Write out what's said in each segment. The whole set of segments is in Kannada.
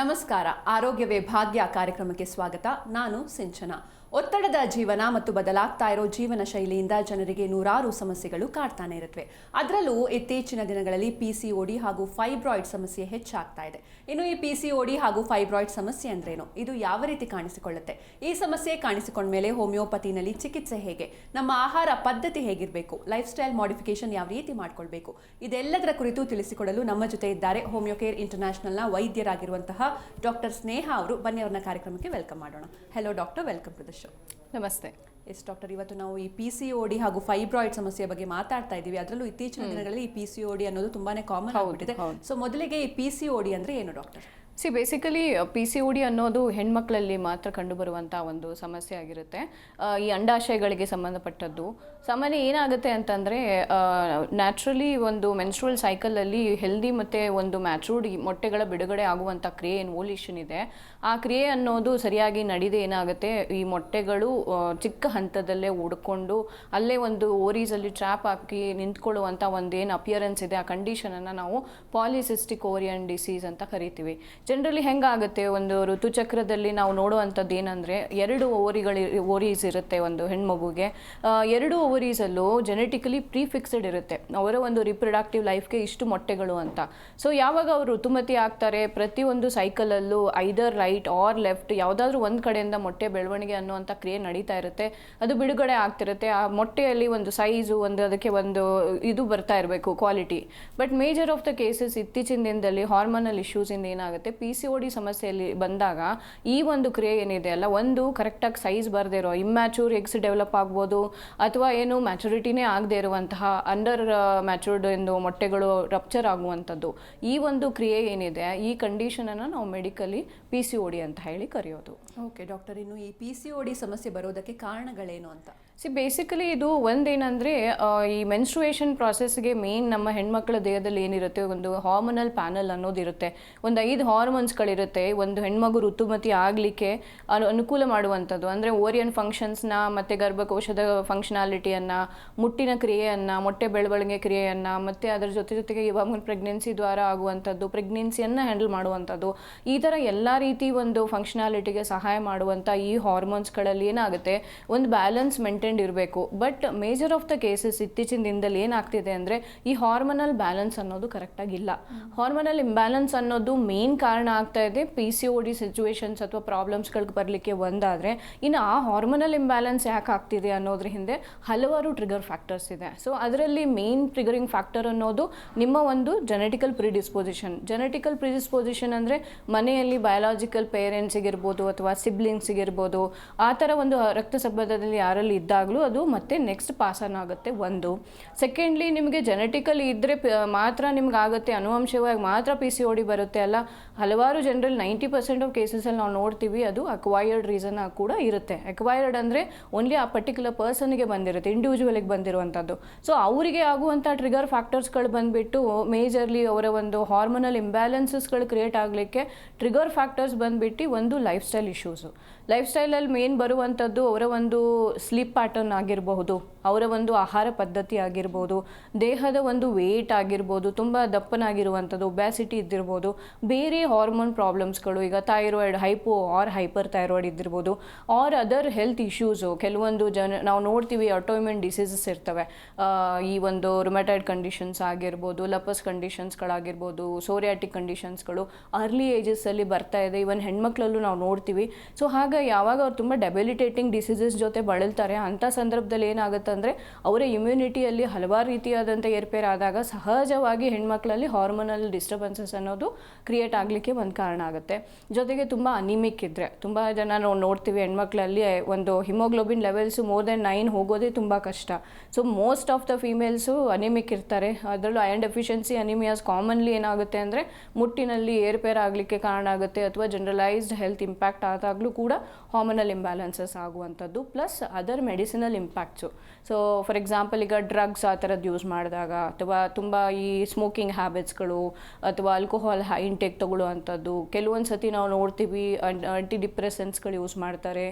ನಮಸ್ಕಾರ. ಆರೋಗ್ಯವೇ ಭಾಗ್ಯ ಕಾರ್ಯಕ್ರಮಕ್ಕೆ ಸ್ವಾಗತ. ನಾನು ಸಿಂಚನ. ಒತ್ತಡದ ಜೀವನ ಮತ್ತು ಬದಲಾಗ್ತಾ ಇರೋ ಜೀವನ ಶೈಲಿಯಿಂದ ಜನರಿಗೆ ನೂರಾರು ಸಮಸ್ಯೆಗಳು ಕಾಡ್ತಾನೆ ಇರುತ್ತವೆ. ಅದರಲ್ಲೂ ಇತ್ತೀಚಿನ ದಿನಗಳಲ್ಲಿ PCOD ಹಾಗೂ ಫೈಬ್ರಾಯ್ಡ್ ಸಮಸ್ಯೆ ಹೆಚ್ಚಾಗ್ತಾ ಇದೆ. ಇನ್ನು ಈ PCOD ಹಾಗೂ ಫೈಬ್ರಾಯ್ಡ್ ಸಮಸ್ಯೆ ಅಂದ್ರೇನು, ಇದು ಯಾವ ರೀತಿ ಕಾಣಿಸಿಕೊಳ್ಳುತ್ತೆ, ಈ ಸಮಸ್ಯೆ ಕಾಣಿಸಿಕೊಂಡ ಮೇಲೆ ಹೋಮಿಯೋಪತಿನಲ್ಲಿ ಚಿಕಿತ್ಸೆ ಹೇಗೆ, ನಮ್ಮ ಆಹಾರ ಪದ್ಧತಿ ಹೇಗಿರಬೇಕು, ಲೈಫ್ ಸ್ಟೈಲ್ ಮಾಡಿಫಿಕೇಶನ್ ಯಾವ ರೀತಿ ಮಾಡ್ಕೊಳ್ಬೇಕು, ಇದೆಲ್ಲದರ ಕುರಿತು ತಿಳಿಸಿಕೊಡಲು ನಮ್ಮ ಜೊತೆ ಇದ್ದಾರೆ ಹೋಮಿಯೋಕೇರ್ ಇಂಟರ್ನ್ಯಾಷನಲ್ನ ವೈದ್ಯರಾಗಿರುವಂತಹ ಡಾಕ್ಟರ್ ಸ್ನೇಹ ಅವರು. ಬನ್ನಿ ಅವ್ರನ್ನ ಕಾರ್ಯಕ್ರಮಕ್ಕೆ ವೆಲ್ಕಮ್ ಮಾಡೋಣ. Hello doctor, welcome to the show. ನಮಸ್ತೆ. ಎಸ್ ಡಾಕ್ಟರ್, ಇವತ್ತು ನಾವು ಈ PCOD ಹಾಗೂ ಫೈಬ್ರಾಯ್ಡ್ ಸಮಸ್ಯೆ ಬಗ್ಗೆ ಮಾತಾಡ್ತಾ ಇದ್ದೀವಿ. ಅದರಲ್ಲೂ ಇತ್ತೀಚಿನ ದಿನಗಳಲ್ಲಿ ಈ PCOD ಅನ್ನೋದು ತುಂಬಾನೇ ಕಾಮನ್ ಆಗಿಬಿಟ್ಟಿದೆ. ಸೊ ಮೊದಲಿಗೆ ಈ PCOD ಅಂದ್ರೆ ಏನು ಡಾಕ್ಟರ್? ಬೇಸಿಕಲಿ PCOD ಅನ್ನೋದು ಹೆಣ್ಮಕ್ಳಲ್ಲಿ ಮಾತ್ರ ಕಂಡುಬರುವಂಥ ಒಂದು ಸಮಸ್ಯೆ ಆಗಿರುತ್ತೆ. ಈ ಅಂಡಾಶಯಗಳಿಗೆ ಸಂಬಂಧಪಟ್ಟದ್ದು. ಸಾಮಾನ್ಯ ಏನಾಗುತ್ತೆ ಅಂತಂದರೆ, ನ್ಯಾಚುರಲಿ ಒಂದು ಮೆನ್ಸ್ಟ್ರುವಲ್ ಸೈಕಲಲ್ಲಿ ಹೆಲ್ದಿ ಮತ್ತು ಒಂದು ಮ್ಯಾಚೂರ್ಡ್ ಮೊಟ್ಟೆಗಳ ಬಿಡುಗಡೆ ಆಗುವಂಥ ಕ್ರಿಯೆ ಏನು ಓಲ್ಯೂಷನ್ ಇದೆ, ಆ ಕ್ರಿಯೆ ಅನ್ನೋದು ಸರಿಯಾಗಿ ನಡೆದೇ ಏನಾಗುತ್ತೆ, ಈ ಮೊಟ್ಟೆಗಳು ಚಿಕ್ಕ ಹಂತದಲ್ಲೇ ಉಡ್ಕೊಂಡು ಅಲ್ಲೇ ಒಂದು ಓರೀಸಲ್ಲಿ ಟ್ರ್ಯಾಪ್ ಹಾಕಿ ನಿಂತ್ಕೊಳ್ಳುವಂಥ ಒಂದೇನು ಅಪಿಯರೆನ್ಸ್ ಇದೆ, ಆ ಕಂಡೀಷನನ್ನು ನಾವು ಪಾಲಿಸಿಸ್ಟಿಕ್ ಓರಿಯನ್ ಡಿಸೀಸ್ ಅಂತ ಕರಿತೀವಿ. ಜನರಲಿ ಹೆಂಗಾಗುತ್ತೆ, ಒಂದು ಋತುಚಕ್ರದಲ್ಲಿ ನಾವು ನೋಡುವಂಥದ್ದು ಏನಂದರೆ, ಎರಡು ಓರೀಸ್ ಇರುತ್ತೆ ಒಂದು ಹೆಣ್ಮಗುಗೆ. ಎರಡು ಓವರೀಸಲ್ಲೂ ಜೆನೆಟಿಕಲಿ ಪ್ರೀಫಿಕ್ಸ್ಡ್ ಇರುತ್ತೆ, ಅವರ ಒಂದು ರಿಪ್ರೊಡಕ್ಟಿವ್ ಲೈಫ್ಗೆ ಇಷ್ಟು ಮೊಟ್ಟೆಗಳು ಅಂತ. ಸೊ ಯಾವಾಗ ಅವರು ಋತುಮತಿ ಆಗ್ತಾರೆ, ಪ್ರತಿಯೊಂದು ಸೈಕಲಲ್ಲೂ ಐದರ್ ರೈಟ್ ಆರ್ ಲೆಫ್ಟ್ ಯಾವುದಾದ್ರೂ ಒಂದು ಕಡೆಯಿಂದ ಮೊಟ್ಟೆ ಬೆಳವಣಿಗೆ ಅನ್ನುವಂಥ ಕ್ರಿಯೆ ನಡೀತಾ ಇರುತ್ತೆ. ಅದು ಬಿಡುಗಡೆ ಆಗ್ತಿರುತ್ತೆ. ಆ ಮೊಟ್ಟೆಯಲ್ಲಿ ಒಂದು ಸೈಜು, ಒಂದು ಅದಕ್ಕೆ ಒಂದು ಇದು ಬರ್ತಾ ಇರಬೇಕು, quality. But major of the cases ಇತ್ತೀಚಿನ ದಿನದಲ್ಲಿ ಹಾರ್ಮೋನಲ್ ಇಶ್ಯೂಸಿಂದ ಏನಾಗುತ್ತೆ, PCOD ಸಮಸ್ಯೆಯಲ್ಲಿ ಬಂದಾಗ ಈ ಒಂದು ಕ್ರಿಯೆ ಏನಿದೆ ಅಲ್ಲ, ಒಂದು ಕರೆಕ್ಟಾಗಿ ಸೈಜ್ ಬರದೇ ಇರೋ ಇಮ್ಯಾಚೂರ್ ಎಗ್ಸ್ ಡೆವಲಪ್ ಆಗ್ಬೋದು, ಅಥವಾ ಏನು ಮ್ಯಾಚುರಿಟಿನೇ ಆಗದೆ ಇರುವಂತಹ ಅಂಡರ್ ಮ್ಯಾಚೂರ್ಡ್ ಎಂದು ಮೊಟ್ಟೆಗಳು ರಪ್ಚರ್ ಆಗುವಂಥದ್ದು. ಈ ಒಂದು ಕ್ರಿಯೆ ಏನಿದೆ, ಈ ಕಂಡೀಷನನ್ನು ನಾವು ಮೆಡಿಕಲಿ PCOD ಅಂತ ಹೇಳಿ ಕರೆಯೋದು. ಓಕೆ ಡಾಕ್ಟರ್, ಇನ್ನು ಈ PCOD ಸಮಸ್ಯೆ ಬರೋದಕ್ಕೆ ಕಾರಣಗಳೇನು ಅಂತ? ಬೇಸಿಕಲಿ ಇದು ಒಂದೇನಂದರೆ, ಈ ಮೆನ್ಸ್ಟ್ರುಯೇಷನ್ ಪ್ರಾಸೆಸ್ಗೆ ಮೇನ್ ನಮ್ಮ ಹೆಣ್ಮಕ್ಳ ದೇಹದಲ್ಲಿ ಏನಿರುತ್ತೆ, ಒಂದು ಹಾರ್ಮೋನಲ್ ಪ್ಯಾನಲ್ ಅನ್ನೋದಿರುತ್ತೆ. ಒಂದು 5 ಹಾರ್ಮೋನ್ಸ್ಗಳಿರುತ್ತೆ ಒಂದು ಹೆಣ್ಮಗು ಋತುಮತಿ ಆಗಲಿಕ್ಕೆ ಅನುಕೂಲ ಮಾಡುವಂಥದ್ದು. ಅಂದರೆ ಓರಿಯನ್ ಫಂಕ್ಷನ್ಸ್ನ ಮತ್ತು ಗರ್ಭಕೋಶದ ಫಂಕ್ಷನಾಲಿಟಿಯನ್ನು, ಮುಟ್ಟಿನ ಕ್ರಿಯೆಯನ್ನು, ಮೊಟ್ಟೆ ಬೆಳವಣಿಗೆ ಕ್ರಿಯೆಯನ್ನು, ಮತ್ತು ಅದರ ಜೊತೆಗೆ ಇವಾಗ ಪ್ರೆಗ್ನೆನ್ಸಿ ದ್ವಾರ ಆಗುವಂಥದ್ದು, ಪ್ರೆಗ್ನೆನ್ಸಿಯನ್ನು ಹ್ಯಾಂಡಲ್ ಮಾಡುವಂಥದ್ದು, ಈ ಥರ ಎಲ್ಲ ರೀತಿ ಒಂದು ಫಂಕ್ಷನಾಲಿಟಿಗೆ ಸಹಾಯ ಮಾಡುವಂಥ ಈ ಹಾರ್ಮೋನ್ಸ್ಗಳಲ್ಲಿ ಏನಾಗುತ್ತೆ, ಒಂದು ಬ್ಯಾಲೆನ್ಸ್ ಮೇಂಟೈನ್ ಇರಬೇಕು. But major of the cases ಇತ್ತೀಚಿನ ದಿನದಲ್ಲಿ ಏನಾಗ್ತಿದೆ ಅಂದರೆ, ಈ ಹಾರ್ಮೋನಲ್ ಬ್ಯಾಲೆನ್ಸ್ ಅನ್ನೋದು ಕರೆಕ್ಟಾಗಿಲ್ಲ. ಹಾರ್ಮೋನಲ್ ಇಂಬ್ಯಾಲೆನ್ಸ್ ಅನ್ನೋದು ಮೇನ್ ಕಾರಣ ಆಗ್ತಾ ಇದೆ PCOD ಸಿಚುವೇಶನ್ಸ್ ಅಥವಾ ಪ್ರಾಬ್ಲಮ್ಸ್ಗಳಿಗೆ ಬರಲಿಕ್ಕೆ ಒಂದಾದರೆ. ಇನ್ನು ಆ ಹಾರ್ಮೋನಲ್ ಇಂಬ್ಯಾಲೆನ್ಸ್ ಯಾಕೆ ಆಗ್ತಿದೆ ಅನ್ನೋದ್ರ ಹಿಂದೆ ಹಲವಾರು ಟ್ರಿಗರ್ ಫ್ಯಾಕ್ಟರ್ಸ್ ಇದೆ. ಸೊ ಅದರಲ್ಲಿ ಮೇನ್ ಟ್ರಿಗರಿಂಗ್ ಫ್ಯಾಕ್ಟರ್ ಅನ್ನೋದು ನಿಮ್ಮ ಒಂದು ಜೆನೆಟಿಕಲ್ ಪ್ರಿಡಿಸ್ಪೋಸಿಷನ್ ಅಂದರೆ ಮನೆಯಲ್ಲಿ ಬಯಾಲಜಿಕಲ್ ಪೇರೆಂಟ್ಸಿಗಿರ್ಬೋದು ಅಥವಾ ಸಿಬ್ಲಿಂಗ್ಸಿಗಿರ್ಬೋದು, ಆ ಥರ ಒಂದು ರಕ್ತ ಸಂಬಂಧದಲ್ಲಿ ಯಾರಲ್ಲಿ ಇದ್ದಾಗಲೂ ಅದು ಮತ್ತೆ ನೆಕ್ಸ್ಟ್ ಪಾಸ್ ಆನ್ ಆಗುತ್ತೆ. ಒಂದು ಸೆಕೆಂಡ್ಲಿ, ನಿಮಗೆ ಜೆನೆಟಿಕಲಿ ಇದ್ದರೆ ಮಾತ್ರ ನಿಮ್ಗೆ ಆಗುತ್ತೆ, ಅನುವಂಶವಾಗಿ ಮಾತ್ರ PCOD ಬರುತ್ತೆ ಅಲ್ಲ. ಹಲವಾರು ಜನರಲ್ಲಿ 90% ಆಫ್ ಕೇಸಸಲ್ಲಿ ನಾವು ನೋಡ್ತೀವಿ ಅದು ಅಕ್ವೈರ್ಡ್ ರೀಸನ್ ಕೂಡ ಇರುತ್ತೆ. ಅಕ್ವೈರ್ಡ್ ಅಂದರೆ ಓನ್ಲಿ ಆ ಪರ್ಟಿಕ್ಯುಲರ್ ಪರ್ಸನ್ಗೆ ಬಂದಿರುತ್ತೆ, ಇಂಡಿವಿಜುವಲಿಗೆ ಬಂದಿರುವಂಥದ್ದು. ಸೊ ಅವರಿಗೆ ಆಗುವಂಥ ಟ್ರಿಗರ್ ಫ್ಯಾಕ್ಟರ್ಸ್ಗಳು ಬಂದುಬಿಟ್ಟು ಮೇಜರ್ಲಿ ಅವರ ಒಂದು ಹಾರ್ಮೋನಲ್ ಇಂಬ್ಯಾಲೆನ್ಸಸ್ಗಳು ಕ್ರಿಯೇಟ್ ಆಗಲಿಕ್ಕೆ ಟ್ರಿಗರ್ ಫ್ಯಾಕ್ಟರ್ಸ್ ಬಂದುಬಿಟ್ಟು ಒಂದು ಲೈಫ್ ಸ್ಟೈಲ್ ಇಶ್ಯೂಸು. ಲೈಫ್ ಸ್ಟೈಲಲ್ಲಿ ಮೇನ್ ಬರುವಂಥದ್ದು ಅವರ ಒಂದು ಸ್ಲೀಪ್ ಪ್ಯಾಟರ್ನ್ ಆಗಿರಬಹುದು, ಅವರ ಒಂದು ಆಹಾರ ಪದ್ಧತಿ ಆಗಿರ್ಬೋದು, ದೇಹದ ಒಂದು ವೇಟ್ ಆಗಿರ್ಬೋದು, ತುಂಬ ದಪ್ಪನಾಗಿರುವಂಥದ್ದು, ಒಬ್ಯಾಸಿಟಿ ಇದ್ದಿರ್ಬೋದು, ಬೇರೆ ಹಾರ್ಮೋನ್ ಪ್ರಾಬ್ಲಮ್ಸ್ಗಳು, ಈಗ thyroid, hypo or hyper thyroid ಇದ್ದಿರ್ಬೋದು, ಆರ್ ಅದರ್ ಹೆಲ್ತ್ ಇಶ್ಯೂಸು. ಕೆಲವೊಂದು ನಾವು ನೋಡ್ತೀವಿ ಆಟೋಇಮ್ಯೂನ್ ಡಿಸೀಸಸ್ ಇರ್ತವೆ, ಈ ಒಂದು ರುಮೆಟಾಯ್ಡ್ ಕಂಡೀಷನ್ಸ್ ಆಗಿರ್ಬೋದು, ಲಪಸ್ ಕಂಡೀಷನ್ಸ್ಗಳಾಗಿರ್ಬೋದು, ಸೋರಿಯಾಟಿಕ್ ಕಂಡೀಷನ್ಸ್ಗಳು ಅರ್ಲಿ ಏಜಸ್ಸಲ್ಲಿ ಬರ್ತಾ ಇದೆ. ಇವನ್ ಹೆಣ್ಮಕ್ಳಲ್ಲೂ ನಾವು ನೋಡ್ತೀವಿ. ಸೊ ಹಾಗೆ ಯಾವಾಗ ಅವ್ರು ತುಂಬ ಡೆಬಿಲಿಟೇಟಿಂಗ್ ಡಿಸೀಸಸ್ ಜೊತೆ ಬಳಲ್ತಾರೆ, ಅಂಥ ಸಂದರ್ಭದಲ್ಲಿ ಏನಾಗುತ್ತೆ ಅಂದರೆ, ಅವರ ಇಮ್ಯುನಿಟಿಯಲ್ಲಿ ಹಲವಾರು ರೀತಿಯಾದಂಥ ಏರ್ಪೇರ್ ಆದಾಗ ಸಹಜವಾಗಿ ಹೆಣ್ಮಕ್ಳಲ್ಲಿ ಹಾರ್ಮೋನಲ್ ಡಿಸ್ಟರ್ಬೆನ್ಸಸ್ ಅನ್ನೋದು ಕ್ರಿಯೇಟ್ ಆಗಲಿಕ್ಕೆ ಒಂದು ಕಾರಣ ಆಗುತ್ತೆ. ಜೊತೆಗೆ ತುಂಬ ಅನಿಮಿಕ್ ಇದ್ದರೆ, ತುಂಬ ಜನ ನಾವು ನೋಡ್ತೀವಿ ಹೆಣ್ಮಕ್ಳಲ್ಲಿ ಒಂದು ಹಿಮೋಗ್ಲೋಬಿನ್ ಲೆವೆಲ್ಸು ಮೋರ್ ದೆನ್ 9 ಹೋಗೋದೇ ತುಂಬ ಕಷ್ಟ. So most of the females anaemic ಇರ್ತಾರೆ. ಅದರಲ್ಲೂ ಐರನ್ ಡೆಫಿಷಿಯನ್ಸಿ ಅನಿಮಿಯಾಸ್ ಕಾಮನ್ಲಿ ಏನಾಗುತ್ತೆ ಅಂದರೆ ಮುಟ್ಟಿನಲ್ಲಿ ಏರ್ಪೇರ್ ಆಗಲಿಕ್ಕೆ ಕಾರಣ ಆಗುತ್ತೆ, ಅಥವಾ ಜನರಲೈಸ್ಡ್ ಹೆಲ್ತ್ ಇಂಪ್ಯಾಕ್ಟ್ ಆದಾಗಲೂ ಕೂಡ ಹಾರ್ಮೋನಲ್ ಇಂಬ್ಯಾಲೆನ್ಸಸ್ ಆಗುವಂಥದ್ದು, plus other medicinal impacts. So for example ಈಗ ಡ್ರಗ್ಸ್ ಆ ಥರದ್ದು ಯೂಸ್ ಮಾಡಿದಾಗ, ಅಥವಾ ತುಂಬ ಈ ಸ್ಮೋಕಿಂಗ್ ಹ್ಯಾಬಿಟ್ಸ್ಗಳು ಅಥವಾ ಆಲ್ಕೋಹಾಲ್ ಇಂಟೇಕ್ ತಗೊಳ್ಳುವಂಥದ್ದು, ಕೆಲವೊಂದು ಸತಿ ನಾವು ನೋಡ್ತೀವಿ ಆಂಟಿ ಡಿಪ್ರೆಸೆಂಟ್ಸ್ಗಳು ಯೂಸ್ ಮಾಡ್ತಾರೆ,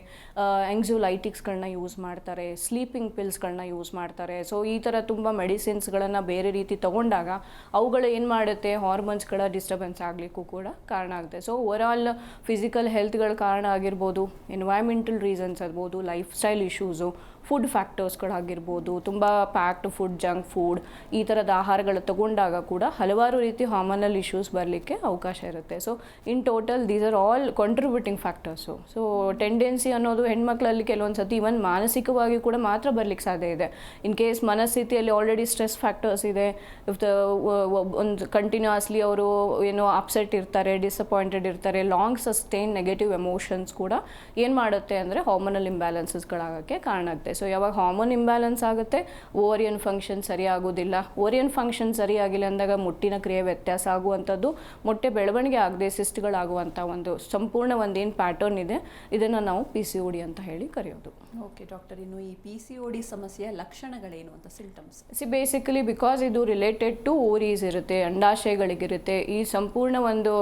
ಆಂಗ್ಸೋಲೈಟಿಕ್ಸ್ಗಳನ್ನ ಯೂಸ್ ಮಾಡ್ತಾರೆ, ಸ್ಲೀಪಿಂಗ್ ಪಿಲ್ಸ್ಗಳನ್ನ ಯೂಸ್ ಮಾಡ್ತಾರೆ. ಸೊ ಈ ಥರ ತುಂಬ ಮೆಡಿಸಿನ್ಸ್ಗಳನ್ನು ಬೇರೆ ರೀತಿ ತಗೊಂಡಾಗ ಅವುಗಳು ಏನು ಮಾಡುತ್ತೆ, ಹಾರ್ಮೋನ್ಸ್ಗಳ ಡಿಸ್ಟರ್ಬೆನ್ಸ್ ಆಗಲಿಕ್ಕೂ ಕೂಡ ಕಾರಣ ಆಗುತ್ತೆ. ಸೊ ಓವರಾಲ್ ಫಿಸಿಕಲ್ ಹೆಲ್ತ್ಗಳ ಕಾರಣ ಆಗಿರ್ಬೋದು, ಎನ್ವೈರ್ಮೆಂಟಲ್ ರೀಸನ್ಸ್ ಆಗ್ಬೋದು, ಲೈಫ್ ಸ್ಟೈಲ್ ಇಶ್ಯೂಸು, ಫುಡ್ ಫ್ಯಾಕ್ಟರ್ಸ್ಗಳಾಗಿರ್ಬೋದು, ತುಂಬ ಪ್ಯಾಕ್ಡ್ ಫುಡ್, ಜಂಕ್ ಫುಡ್, ಈ ಥರದ ಆಹಾರಗಳು ತಗೊಂಡಾಗ ಕೂಡ ಹಲವಾರು ರೀತಿ ಹಾರ್ಮೋನಲ್ ಇಶ್ಯೂಸ್ ಬರಲಿಕ್ಕೆ ಅವಕಾಶ ಇರುತ್ತೆ. So in total these are all contributing factors. So tendency ಅನ್ನೋದು ಹೆಣ್ಮಕ್ಳಲ್ಲಿ ಕೆಲವೊಂದು ಸತಿ ಇವನ್ ಮಾನಸಿಕವಾಗಿ ಕೂಡ ಮಾತ್ರ ಬರಲಿಕ್ಕೆ ಸಾಧ್ಯ ಇದೆ. ಇನ್ ಕೇಸ್ ಮನಸ್ಥಿತಿಯಲ್ಲಿ ಆಲ್ರೆಡಿ ಸ್ಟ್ರೆಸ್ ಫ್ಯಾಕ್ಟರ್ಸ್ ಇದೆ, ಇಫ್ ದ ಒಂದು ಕಂಟಿನ್ಯೂಸ್ಲಿ ಅವರು ಏನೋ ಅಪ್ಸೆಟ್ ಇರ್ತಾರೆ, ಡಿಸಪಾಯಿಂಟೆಡ್ ಇರ್ತಾರೆ, ಲಾಂಗ್ ಸಸ್ಟೈನ್ ನೆಗೆಟಿವ್ ಎಮೋಷನ್ಸ್ ಕೂಡ ಏನು ಮಾಡುತ್ತೆ ಅಂದರೆ ಹಾರ್ಮೋನಲ್ ಇಂಬ್ಯಾಲೆನ್ಸಸ್ಗಳಾಗೋಕ್ಕೆ ಕಾರಣ ಆಗುತ್ತೆ. ಸೊ ಯಾವಾಗ ಹಾರ್ಮೋನ್ ಇಂಬ್ಯಾಲೆನ್ಸ್ ಆಗುತ್ತೆ, ಓವರಿಯನ್ ಫಂಕ್ಷನ್ ಸರಿಯಾಗೋದಿಲ್ಲ. ಓವರಿಯನ್ ಫಂಕ್ಷನ್ ಸರಿಯಾಗಿಲ್ಲ ಅಂದಾಗ ಮುಟ್ಟಿನ ಕ್ರಿಯೆ ವ್ಯತ್ಯಾಸ ಆಗುವಂಥದ್ದು, ಮೊಟ್ಟೆ ಬೆಳವಣಿಗೆ ಆಗದೆ ಸಿಸ್ಟ್ಗಳಾಗುವಂಥ ಒಂದು ಸಂಪೂರ್ಣ ಒಂದೇನು ಪ್ಯಾಟರ್ನ್ ಇದೆ, ಇದನ್ನು ನಾವು PCOD ಅಂತ ಹೇಳಿ ಕರೆಯೋದು. ಓಕೆ ಡಾಕ್ಟರ್, ಇನ್ನು ಈ PCOD ಸಮಸ್ಯೆಯ ಲಕ್ಷಣಗಳೇನು ಅಂತ, ಸಿಂಟಮ್ಸ್? ಬೇಸಿಕಲಿ ಬಿಕಾಸ್ ಇದು ರಿಲೇಟೆಡ್ ಟು ಓರೀಸ್ ಇರುತ್ತೆ, ಅಂಡಾಶಯಗಳಿಗಿರುತ್ತೆ. ಈ ಸಂಪೂರ್ಣ ಒಂದು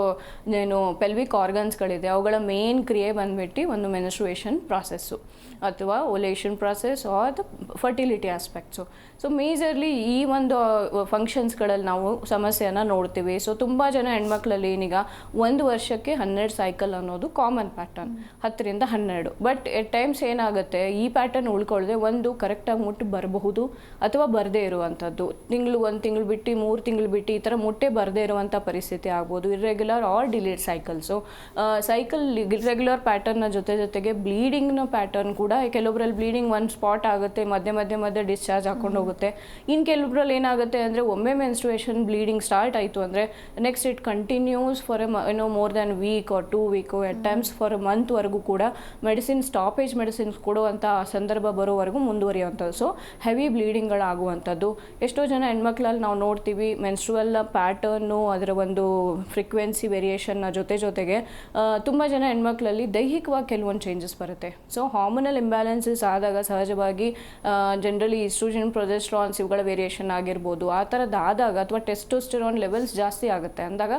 ಏನು ಪೆಲ್ವಿಕ್ ಆರ್ಗನ್ಸ್ಗಳಿದೆ, ಅವುಗಳ ಮೇನ್ ಕ್ರಿಯೆ ಬಂದ್ಬಿಟ್ಟು ಒಂದು ಮೆನ್ಸ್ಟ್ರುಯೇಷನ್ ಪ್ರಾಸೆಸ್ಸು ಅಥವಾ ovulation process or the fertility aspects. So majorly ಈ ಒಂದು ಫಂಕ್ಷನ್ಸ್ಗಳಲ್ಲಿ ನಾವು ಸಮಸ್ಯೆಯನ್ನು ನೋಡ್ತೀವಿ. ಸೊ ತುಂಬ ಜನ ಹೆಣ್ಮಕ್ಳಲ್ಲಿ ಏನೀಗ 1 ವರ್ಷಕ್ಕೆ 12 ಸೈಕಲ್ ಅನ್ನೋದು ಕಾಮನ್ ಪ್ಯಾಟರ್ನ್, 10ರಿಂದ 12. ಬಟ್ ಎಟ್ ಟೈಮ್ಸ್ ಏನಾಗುತ್ತೆ, ಈ ಪ್ಯಾಟರ್ನ್ ಉಳ್ಕೊಳ್ಳದೆ ಒಂದು ಕರೆಕ್ಟಾಗಿ ಮುಟ್ಟು ಬರಬಹುದು ಅಥವಾ ಬರದೇ ಇರುವಂಥದ್ದು, ಒಂದು ತಿಂಗಳು ಬಿಟ್ಟು 3 ತಿಂಗಳು ಬಿಟ್ಟು ಈ ಥರ ಮುಟ್ಟೆ ಬರದೇ ಇರುವಂಥ ಪರಿಸ್ಥಿತಿ ಆಗ್ಬೋದು. Irregular or delayed cycles. Cycle irregular ಪ್ಯಾಟರ್ನ ಜೊತೆಗೆ ಬ್ಲೀಡಿಂಗ್ನ ಪ್ಯಾಟರ್ನ್ ಕೂಡ, ಕೆಲವೊಬ್ಬರಲ್ಲಿ ಬ್ಲೀಡಿಂಗ್ ಒಂದು ಸ್ಪಾಟ್ ಆಗುತ್ತೆ, ಮಧ್ಯೆ ಡಿಸ್ಚಾರ್ಜ್ ಹಾಕೊಂಡು ಹೋಗುತ್ತೆ. ಇನ್ನು ಕೆಲವೊಬ್ಬರಲ್ಲಿ ಏನಾಗುತ್ತೆ ಅಂದರೆ, ಒಮ್ಮೆ ಮೆನ್ಸ್ಟ್ರುಯೇಷನ್ ಬ್ಲೀಡಿಂಗ್ ಸ್ಟಾರ್ಟ್ ಆಯಿತು ಅಂದರೆ next it continues for more than week or 2 week, at times for a ಮಂತ್ವರೆಗೂ ಕೂಡ ಸ್ಟಾಪೇಜ್ ಮೆಡಿಸಿನ್ಸ್ ಕೊಡುವಂಥ ಸಂದರ್ಭ ಬರೋವರೆಗೂ ಮುಂದುವರಿಯುವಂಥದ್ದು. So heavy ಬ್ಲೀಡಿಂಗ್ಗಳಾಗುವಂಥದ್ದು. ಎಷ್ಟೋ ಜನ ಹೆಣ್ಮಕ್ಳಲ್ಲಿ ನಾವು ನೋಡ್ತೀವಿ, ಮೆನ್ಸ್ಟ್ರುವಲ್ ಪ್ಯಾಟರ್ನು ಅದರ ಒಂದು ಫ್ರೀಕ್ವೆನ್ಸಿ ವೇರಿಯೇಷನ್ನ ಜೊತೆಗೆ ತುಂಬ ಜನ ಹೆಣ್ಮಕ್ಳಲ್ಲಿ ದೈಹಿಕವಾಗಿ ಕೆಲವೊಂದು ಚೇಂಜಸ್ ಬರುತ್ತೆ. ಸೊ ಹಾರ್ಮೋನಲ್ ಇಂಬ್ಯಾಲೆನ್ಸಸ್ ಆದಾಗ ಸಹಜವಾಗಿ ಜನರಲಿ ಈಸ್ಟ್ರೋಜನ್, ಪ್ರೊಜೆಸ್ಟ್ರಾನ್ಸ್ ಇವುಗಳ ವೇರಿಯೇಷನ್ ಆಗಿರ್ಬೋದು, ಆ ಥರದ್ದಾದಾಗ ಅಥವಾ ಟೆಸ್ಟೋಸ್ಟೆರಾನ್ ಲೆವೆಲ್ಸ್ ಜಾಸ್ತಿ ಆಗುತ್ತೆ ಅಂದಾಗ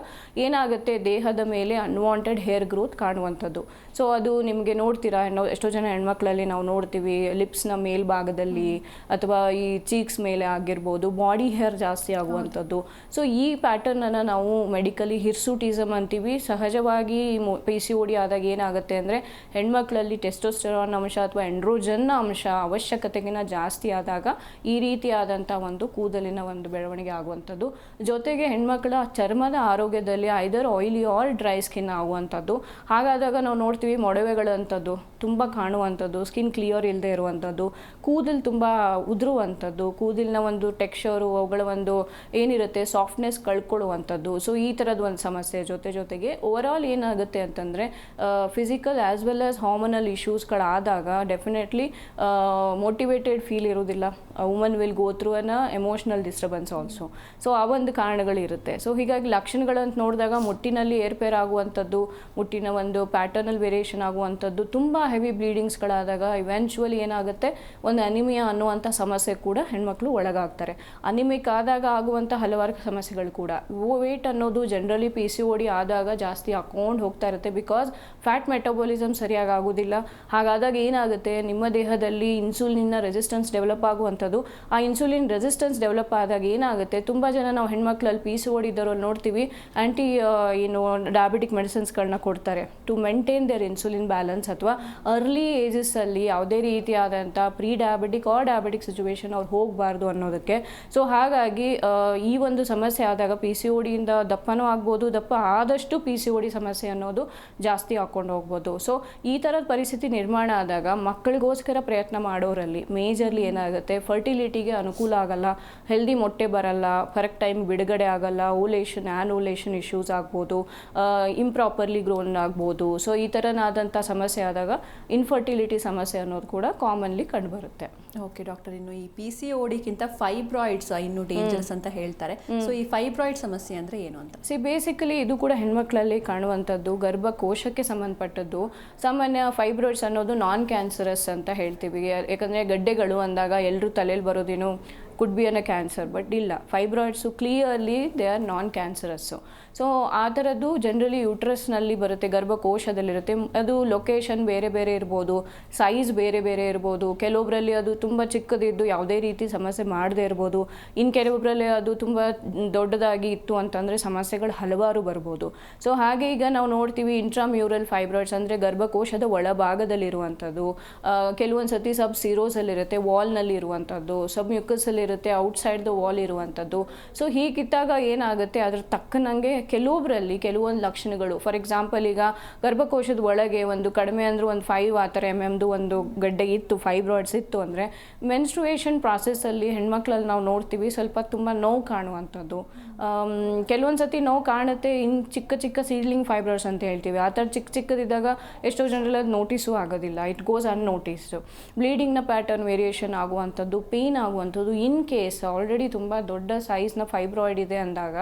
ಏನಾಗುತ್ತೆ, ದೇಹದ ಮೇಲೆ ಅನ್ವಾಂಟೆಡ್ ಹೇರ್ ಗ್ರೋತ್ ಕಾಣುವಂಥದ್ದು. ಸೊ ಅದು ನಿಮಗೆ ನೋಡ್ತೀರಾ, ಎಷ್ಟೋ ಜನ ಹೆಣ್ಮಕ್ಳಲ್ಲಿ ನಾವು ನೋಡ್ತೀವಿ ಲಿಪ್ಸ್ನ ಮೇಲ್ಭಾಗದಲ್ಲಿ ಅಥವಾ ಈ ಚೀಕ್ಸ್ ಮೇಲೆ ಆಗಿರ್ಬೋದು ಬಾಡಿ ಹೇರ್ ಜಾಸ್ತಿ ಆಗುವಂಥದ್ದು. ಸೊ ಈ ಪ್ಯಾಟರ್ನನ್ನು ನಾವು ಮೆಡಿಕಲಿ ಹಿರ್ಸುಟಿಸಮ್ ಅಂತೀವಿ. ಸಹಜವಾಗಿ PCOD ಆದಾಗ ಏನಾಗುತ್ತೆ ಅಂದರೆ, ಹೆಣ್ಮಕ್ಳಲ್ಲಿ ಟೆಸ್ಟೋಸ್ಟೆರಾನ್ ಅಂಶ ಅಥವಾ ಎಂಡ್ರೋಜನ್ನ ಅಂಶ ಅವಶ್ಯಕತೆಗಿನ ಜಾಸ್ತಿ ಆದಾಗ ಈ ರೀತಿಯಾದಂಥ ಒಂದು ಕೂದಲಿನ ಒಂದು ಬೆಳವಣಿಗೆ ಆಗುವಂಥದ್ದು. ಜೊತೆಗೆ ಹೆಣ್ಮಕ್ಳ ಚರ್ಮದ ಆರೋಗ್ಯದಲ್ಲಿ ಐದರ್ ಆಯಿಲಿ ಆರ್ ಡ್ರೈ ಸ್ಕಿನ್ ಆಗುವಂಥದ್ದು. ಹಾಗಾದಾಗ ನಾವು ನೋಡ್ತೀವಿ ಮೊಡವೆಗಳಂಥದ್ದು ತುಂಬ ಕಾಣುವಂಥದ್ದು, ಸ್ಕಿನ್ ಕ್ಲಿಯರ್ ಇಲ್ಲದೆ ಇರುವಂಥದ್ದು, ಕೂದಲು ತುಂಬ ಉದುರುವಂಥದ್ದು, ಕೂದಲಿನ ಒಂದು ಟೆಕ್ಸ್ಚರು ಅವುಗಳ ಒಂದು ಏನಿರುತ್ತೆ ಸಾಫ್ಟ್ನೆಸ್ ಕಳ್ಕೊಳ್ಳುವಂಥದ್ದು. ಸೊ ಈ ಥರದ ಒಂದು ಸಮಸ್ಯೆ ಜೊತೆಗೆ ಓವರಾಲ್ ಏನಾಗುತ್ತೆ ಅಂತಂದರೆ, physical as well as hormonal ಇಶ್ಯೂಸ್ಗಳಾದಾಗ ಡೆಫಿನೆಟ್ಲಿ ಮೋಟಿವೇಟೆಡ್ ಫೀಲ್ ಇರೋದಿಲ್ಲ. Woman will go through an emotional disturbance also. So ಆ ಒಂದು ಕಾರಣಗಳಿರುತ್ತೆ. ಸೊ ಹೀಗಾಗಿ ಲಕ್ಷಣಗಳಂತ ನೋಡಿದಾಗ ಮುಟ್ಟಿನಲ್ಲಿ ಏರ್ಪೇರ್ ಆಗುವಂಥದ್ದು, ಮುಟ್ಟಿನ ಒಂದು ಪ್ಯಾಟರ್ನಲ್ ವೇರಿಯೇಷನ್ ಆಗುವಂಥದ್ದು, ತುಂಬ ಹೆವಿ ಬ್ಲೀಡಿಂಗ್ಸ್ಗಳಾದಾಗ ಇವೆಂಚುವಲಿ ಏನಾಗುತ್ತೆ, ಒಂದು ಅನಿಮಿಯಾ ಅನ್ನುವಂಥ ಸಮಸ್ಯೆ ಕೂಡ ಹೆಣ್ಮಕ್ಳು ಒಳಗಾಗ್ತಾರೆ. ಅನಿಮಿಕ್ ಆದಾಗ ಆಗುವಂಥ ಹಲವಾರು ಸಮಸ್ಯೆಗಳು ಕೂಡ. ವೇಟ್ ಅನ್ನೋದು ಜನರಲಿ PCOD ಆದಾಗ ಜಾಸ್ತಿ ಹಾಕೊಂಡು ಹೋಗ್ತಾ ಇರುತ್ತೆ, ಬಿಕಾಸ್ ಫ್ಯಾಟ್ ಮೆಟಬಾಲಿಸಮ್ ಸರಿಯಾಗಿ ಆಗೋದಿಲ್ಲ. ಹಾಗಾದಾಗ ಏನಾಗುತ್ತೆ, ನಿಮ್ಮ ದೇಹದಲ್ಲಿ ಇನ್ಸುಲಿನ್ನ ರೆಸಿಸ್ಟೆನ್ಸ್ ಡೆವಲಪ್ ಆಗುವಂಥದ್ದು. ಆ ಇನ್ಸುಲಿನ್ ರೆಸಿಸ್ಟೆನ್ಸ್ ಡೆವಲಪ್ ಆದಾಗ ಏನಾಗುತ್ತೆ, ತುಂಬ ಜನ ನಾವು ಹೆಣ್ಮಕ್ಳಲ್ಲಿ PCOD ಇದ್ದವ್ರಲ್ಲಿ ನೋಡ್ತೀವಿ, ಡಯಾಬಿಟಿಕ್ ಮೆಡಿಸಿನ್ಸ್ಗಳನ್ನ ಕೊಡ್ತಾರೆ to maintain their insulin balance. ಅಥವಾ ಅರ್ಲಿ ಏಜಸ್ಸಲ್ಲಿ ಯಾವುದೇ ರೀತಿಯಾದಂಥ pre diabetic or diabetic situation ಅವ್ರು ಹೋಗಬಾರ್ದು ಅನ್ನೋದಕ್ಕೆ. ಸೊ ಹಾಗಾಗಿ ಈ ಒಂದು ಸಮಸ್ಯೆ ಆದಾಗ PCODಯಿಂದ ದಪ್ಪನೂ ಆಗ್ಬೋದು, ದಪ್ಪ ಆದಷ್ಟು PCOD ಸಮಸ್ಯೆ ಅನ್ನೋದು ಜಾಸ್ತಿ ಹಾಕ್ಕೊಂಡು ಹೋಗ್ಬೋದು. ಸೊ ಈ ಥರದ ಪರಿಸ್ಥಿತಿ ನಿರ್ಮಾಣ ಆದಾಗ ಮಕ್ಕಳಿಗೋಸ್ಕರ ಪ್ರಯತ್ನ ಮಾಡೋರಲ್ಲಿ ಮೇಜರ್ಲಿ ಏನಾಗುತ್ತೆ, ಫರ್ಟಿಲಿಟಿಗೆ ಅನುಕೂಲ ಆಗಲ್ಲ, ಹೆಲ್ದಿ ಮೊಟ್ಟೆ ಬರಲ್ಲ, ಕರೆಕ್ಟ್ ಟೈಮ್ ಬಿಡುಗಡೆ ಆಗಲ್ಲ, ಓಲೇಷನ್ ಆ್ಯನ್ಓಲೇಷನ್ ಇಶ್ಯೂಸ್ ಆಗ್ಬೋದು, ಇಂಪ್ರಾಪರ್ಲಿ ಗ್ರೋನ್ ಆಗ್ಬೋದು. ಸೊ ಈ ಥರನಾದಂಥ ಸಮಸ್ಯೆ ಆದಾಗ ಇನ್ಫರ್ಟಿಲಿಟಿ ಸಮಸ್ಯೆ ಅನ್ನೋದು ಕೂಡ ಕಾಮನ್ಲಿ ಕಂಡುಬರುತ್ತೆ. ಓಕೆ ಡಾಕ್ಟರ್, ಇನ್ನು ಈ PCODಗಿಂತ ಫೈಬ್ರಾಯ್ಡ್ಸ್ ಇನ್ನು ಡೇಂಜರಸ್ ಅಂತ ಹೇಳ್ತಾರೆ. ಸೊ ಈ ಫೈಬ್ರಾಯ್ಡ್ ಸಮಸ್ಯೆ ಅಂದ್ರೆ ಏನು ಅಂತ? ಬೇಸಿಕಲಿ ಇದು ಕೂಡ ಹೆಣ್ಮಕ್ಳಲ್ಲಿ ಕಾಣುವಂಥದ್ದು, ಗರ್ಭಕೋಶಕ್ಕೆ ಸಂಬಂಧಪಟ್ಟದ್ದು. ಸಾಮಾನ್ಯ ಫೈಬ್ರಾಯ್ಡ್ಸ್ ಅನ್ನೋದು ನಾನ್ ಕ್ಯಾನ್ಸರಸ್ ಅಂತ ಹೇಳ್ತೀವಿ. ಯಾಕಂದರೆ ಗಡ್ಡೆಗಳು ಅಂದಾಗ ಎಲ್ಲರೂ ತಲೆಯಲ್ಲಿ ಬರೋದೇನು could be an cancer, but ಇಲ್ಲ, fibroids clearly they are non cancerous. So ಆ ಥರದ್ದು ಜನರಲಿ ಯೂಟ್ರಸ್ನಲ್ಲಿ ಬರುತ್ತೆ, ಗರ್ಭಕೋಶದಲ್ಲಿರುತ್ತೆ. ಅದು ಲೊಕೇಶನ್ ಬೇರೆ ಬೇರೆ ಇರ್ಬೋದು, ಸೈಜ್ ಬೇರೆ ಬೇರೆ ಇರ್ಬೋದು. ಕೆಲವೊಬ್ಬರಲ್ಲಿ ಅದು ತುಂಬ ಚಿಕ್ಕದಿದ್ದು ಯಾವುದೇ ರೀತಿ ಸಮಸ್ಯೆ ಮಾಡದೇ ಇರ್ಬೋದು. ಇನ್ನು ಕೆಲವೊಬ್ಬರಲ್ಲಿ ಅದು ತುಂಬ ದೊಡ್ಡದಾಗಿ ಇತ್ತು ಅಂತಂದರೆ ಸಮಸ್ಯೆಗಳು ಹಲವಾರು ಬರ್ಬೋದು. ಸೊ ಹಾಗೆ ಈಗ ನಾವು ನೋಡ್ತೀವಿ ಇಂಟ್ರಾಮ್ಯೂರಲ್ ಫೈಬ್ರಾಯ್ಡ್ಸ್ ಅಂದರೆ ಗರ್ಭಕೋಶದ ಒಳಭಾಗದಲ್ಲಿರುವಂಥದ್ದು. ಕೆಲವೊಂದು ಸತಿ ಸಬ್ ಸಿರೋಸಲ್ಲಿರುತ್ತೆ, ವಾಲ್ನಲ್ಲಿ ಇರುವಂಥದ್ದು, ಸಬ್ ಮ್ಯೂಕಸಲ್ಲಿ ಇರುತ್ತೆ, ಔಟ್ಸೈಡ್ ದ ವಾಲ್ ಇರುವಂಥದ್ದು. ಸೊ ಹೀಗಿದ್ದಾಗ ಏನಾಗುತ್ತೆ, ಅದ್ರ ತಕ್ಕನಂಗೆ ಕೆಲವೊಬ್ಬರಲ್ಲಿ ಕೆಲವೊಂದು ಲಕ್ಷಣಗಳು, ಫಾರ್ ಎಕ್ಸಾಂಪಲ್ ಈಗ ಗರ್ಭಕೋಶದ ಒಳಗೆ ಒಂದು ಕಡಿಮೆ ಅಂದರೆ ಒಂದು 5 ಆ ಥರ MMದು ಒಂದು ಗಡ್ಡೆ ಇತ್ತು, ಫೈಬ್ರಾಯ್ಡ್ಸ್ ಇತ್ತು ಅಂದರೆ ಮೆನ್ಸ್ಟ್ರುಯೇಷನ್ ಪ್ರಾಸೆಸ್ಸಲ್ಲಿ ಹೆಣ್ಮಕ್ಳಲ್ಲಿ ನಾವು ನೋಡ್ತೀವಿ ಸ್ವಲ್ಪ ತುಂಬ ನೋವು ಕಾಣುವಂಥದ್ದು. ಕೆಲವೊಂದು ಸತಿ ನೋವು ಕಾಣುತ್ತೆ. ಇನ್ನು ಚಿಕ್ಕ ಚಿಕ್ಕ ಸೀಡ್ಲಿಂಗ್ ಫೈಬ್ರಾಯ್ಡ್ಸ್ ಅಂತ ಹೇಳ್ತೀವಿ, ಆ ಥರ ಚಿಕ್ಕದಿದ್ದಾಗ ಎಷ್ಟೋ ಜನರಲ್ಲಿ ಅದು ನೋಟಿಸು ಆಗೋದಿಲ್ಲ, ಇಟ್ ಗೋಸ್ ಅನ್ನೋಟಿಸ್ಡು. ಬ್ಲೀಡಿಂಗ್ನ ಪ್ಯಾಟರ್ನ್ ವೇರಿಯೇಷನ್ ಆಗುವಂಥದ್ದು, ಪೇಯ್ನ್ ಆಗುವಂಥದ್ದು. ಇನ್ ಕೇಸ್ ಆಲ್ರೆಡಿ ತುಂಬ ದೊಡ್ಡ ಸೈಜ್ನ ಫೈಬ್ರಾಯ್ಡ್ ಇದೆ ಅಂದಾಗ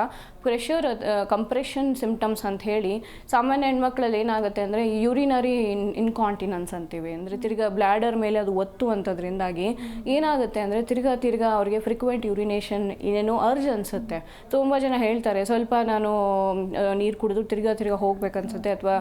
ಪ್ರೆಷರ್ ಕಂಪ್ರೆಷನ್ ಸಿಂಪ್ಟಮ್ಸ್ ಅಂತ ಹೇಳಿ ಸಾಮಾನ್ಯ ಹೆಣ್ಮಕ್ಳಲ್ಲಿ ಏನಾಗುತ್ತೆ ಅಂದರೆ ಯೂರಿನರಿ ಇನ್ಕಾಂಟಿನೆನ್ಸ್ ಅಂತೀವಿ. ಅಂದರೆ ತಿರ್ಗಾ ಬ್ಲ್ಯಾಡರ್ ಮೇಲೆ ಅದು ಒತ್ತು ಅಂಥದ್ರಿಂದಾಗಿ ಏನಾಗುತ್ತೆ ಅಂದರೆ ತಿರ್ಗಾ ಅವ್ರಿಗೆ ಫ್ರಿಕ್ವೆಂಟ್ ಯೂರಿನೇಷನ್ ಏನೇನೋ ಅರ್ಜ್ ಅನಿಸುತ್ತೆ. ತುಂಬ ಜನ ಹೇಳ್ತಾರೆ ಸ್ವಲ್ಪ ನಾನು ನೀರು ಕುಡಿದು ತಿರ್ಗಾ ಹೋಗ್ಬೇಕನ್ಸುತ್ತೆ, ಅಥವಾ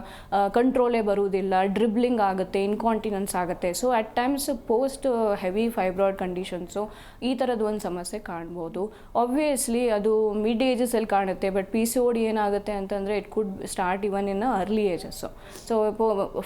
ಕಂಟ್ರೋಲೇ ಬರುವುದಿಲ್ಲ, ಡ್ರಿಬ್ಲಿಂಗ್ ಆಗುತ್ತೆ, ಇನ್ಕಾಂಟಿನೆನ್ಸ್ ಆಗುತ್ತೆ. So at times post heavy fibroid conditions ಈ ಥರದ್ದು ಒಂದು ಸಮಸ್ಯೆ ಕಾಣ್ಬೋದು. ಆಬ್ವಿಯಸ್ಲಿ ಅದು ಮಿಡ್ ಏಜಸಲ್ಲಿ ಕಾಣುತ್ತೆ, ಬಟ್ PCOD ಏನಾಗುತ್ತೆ ಅಂತಂದರೆ it could start even in early ages. So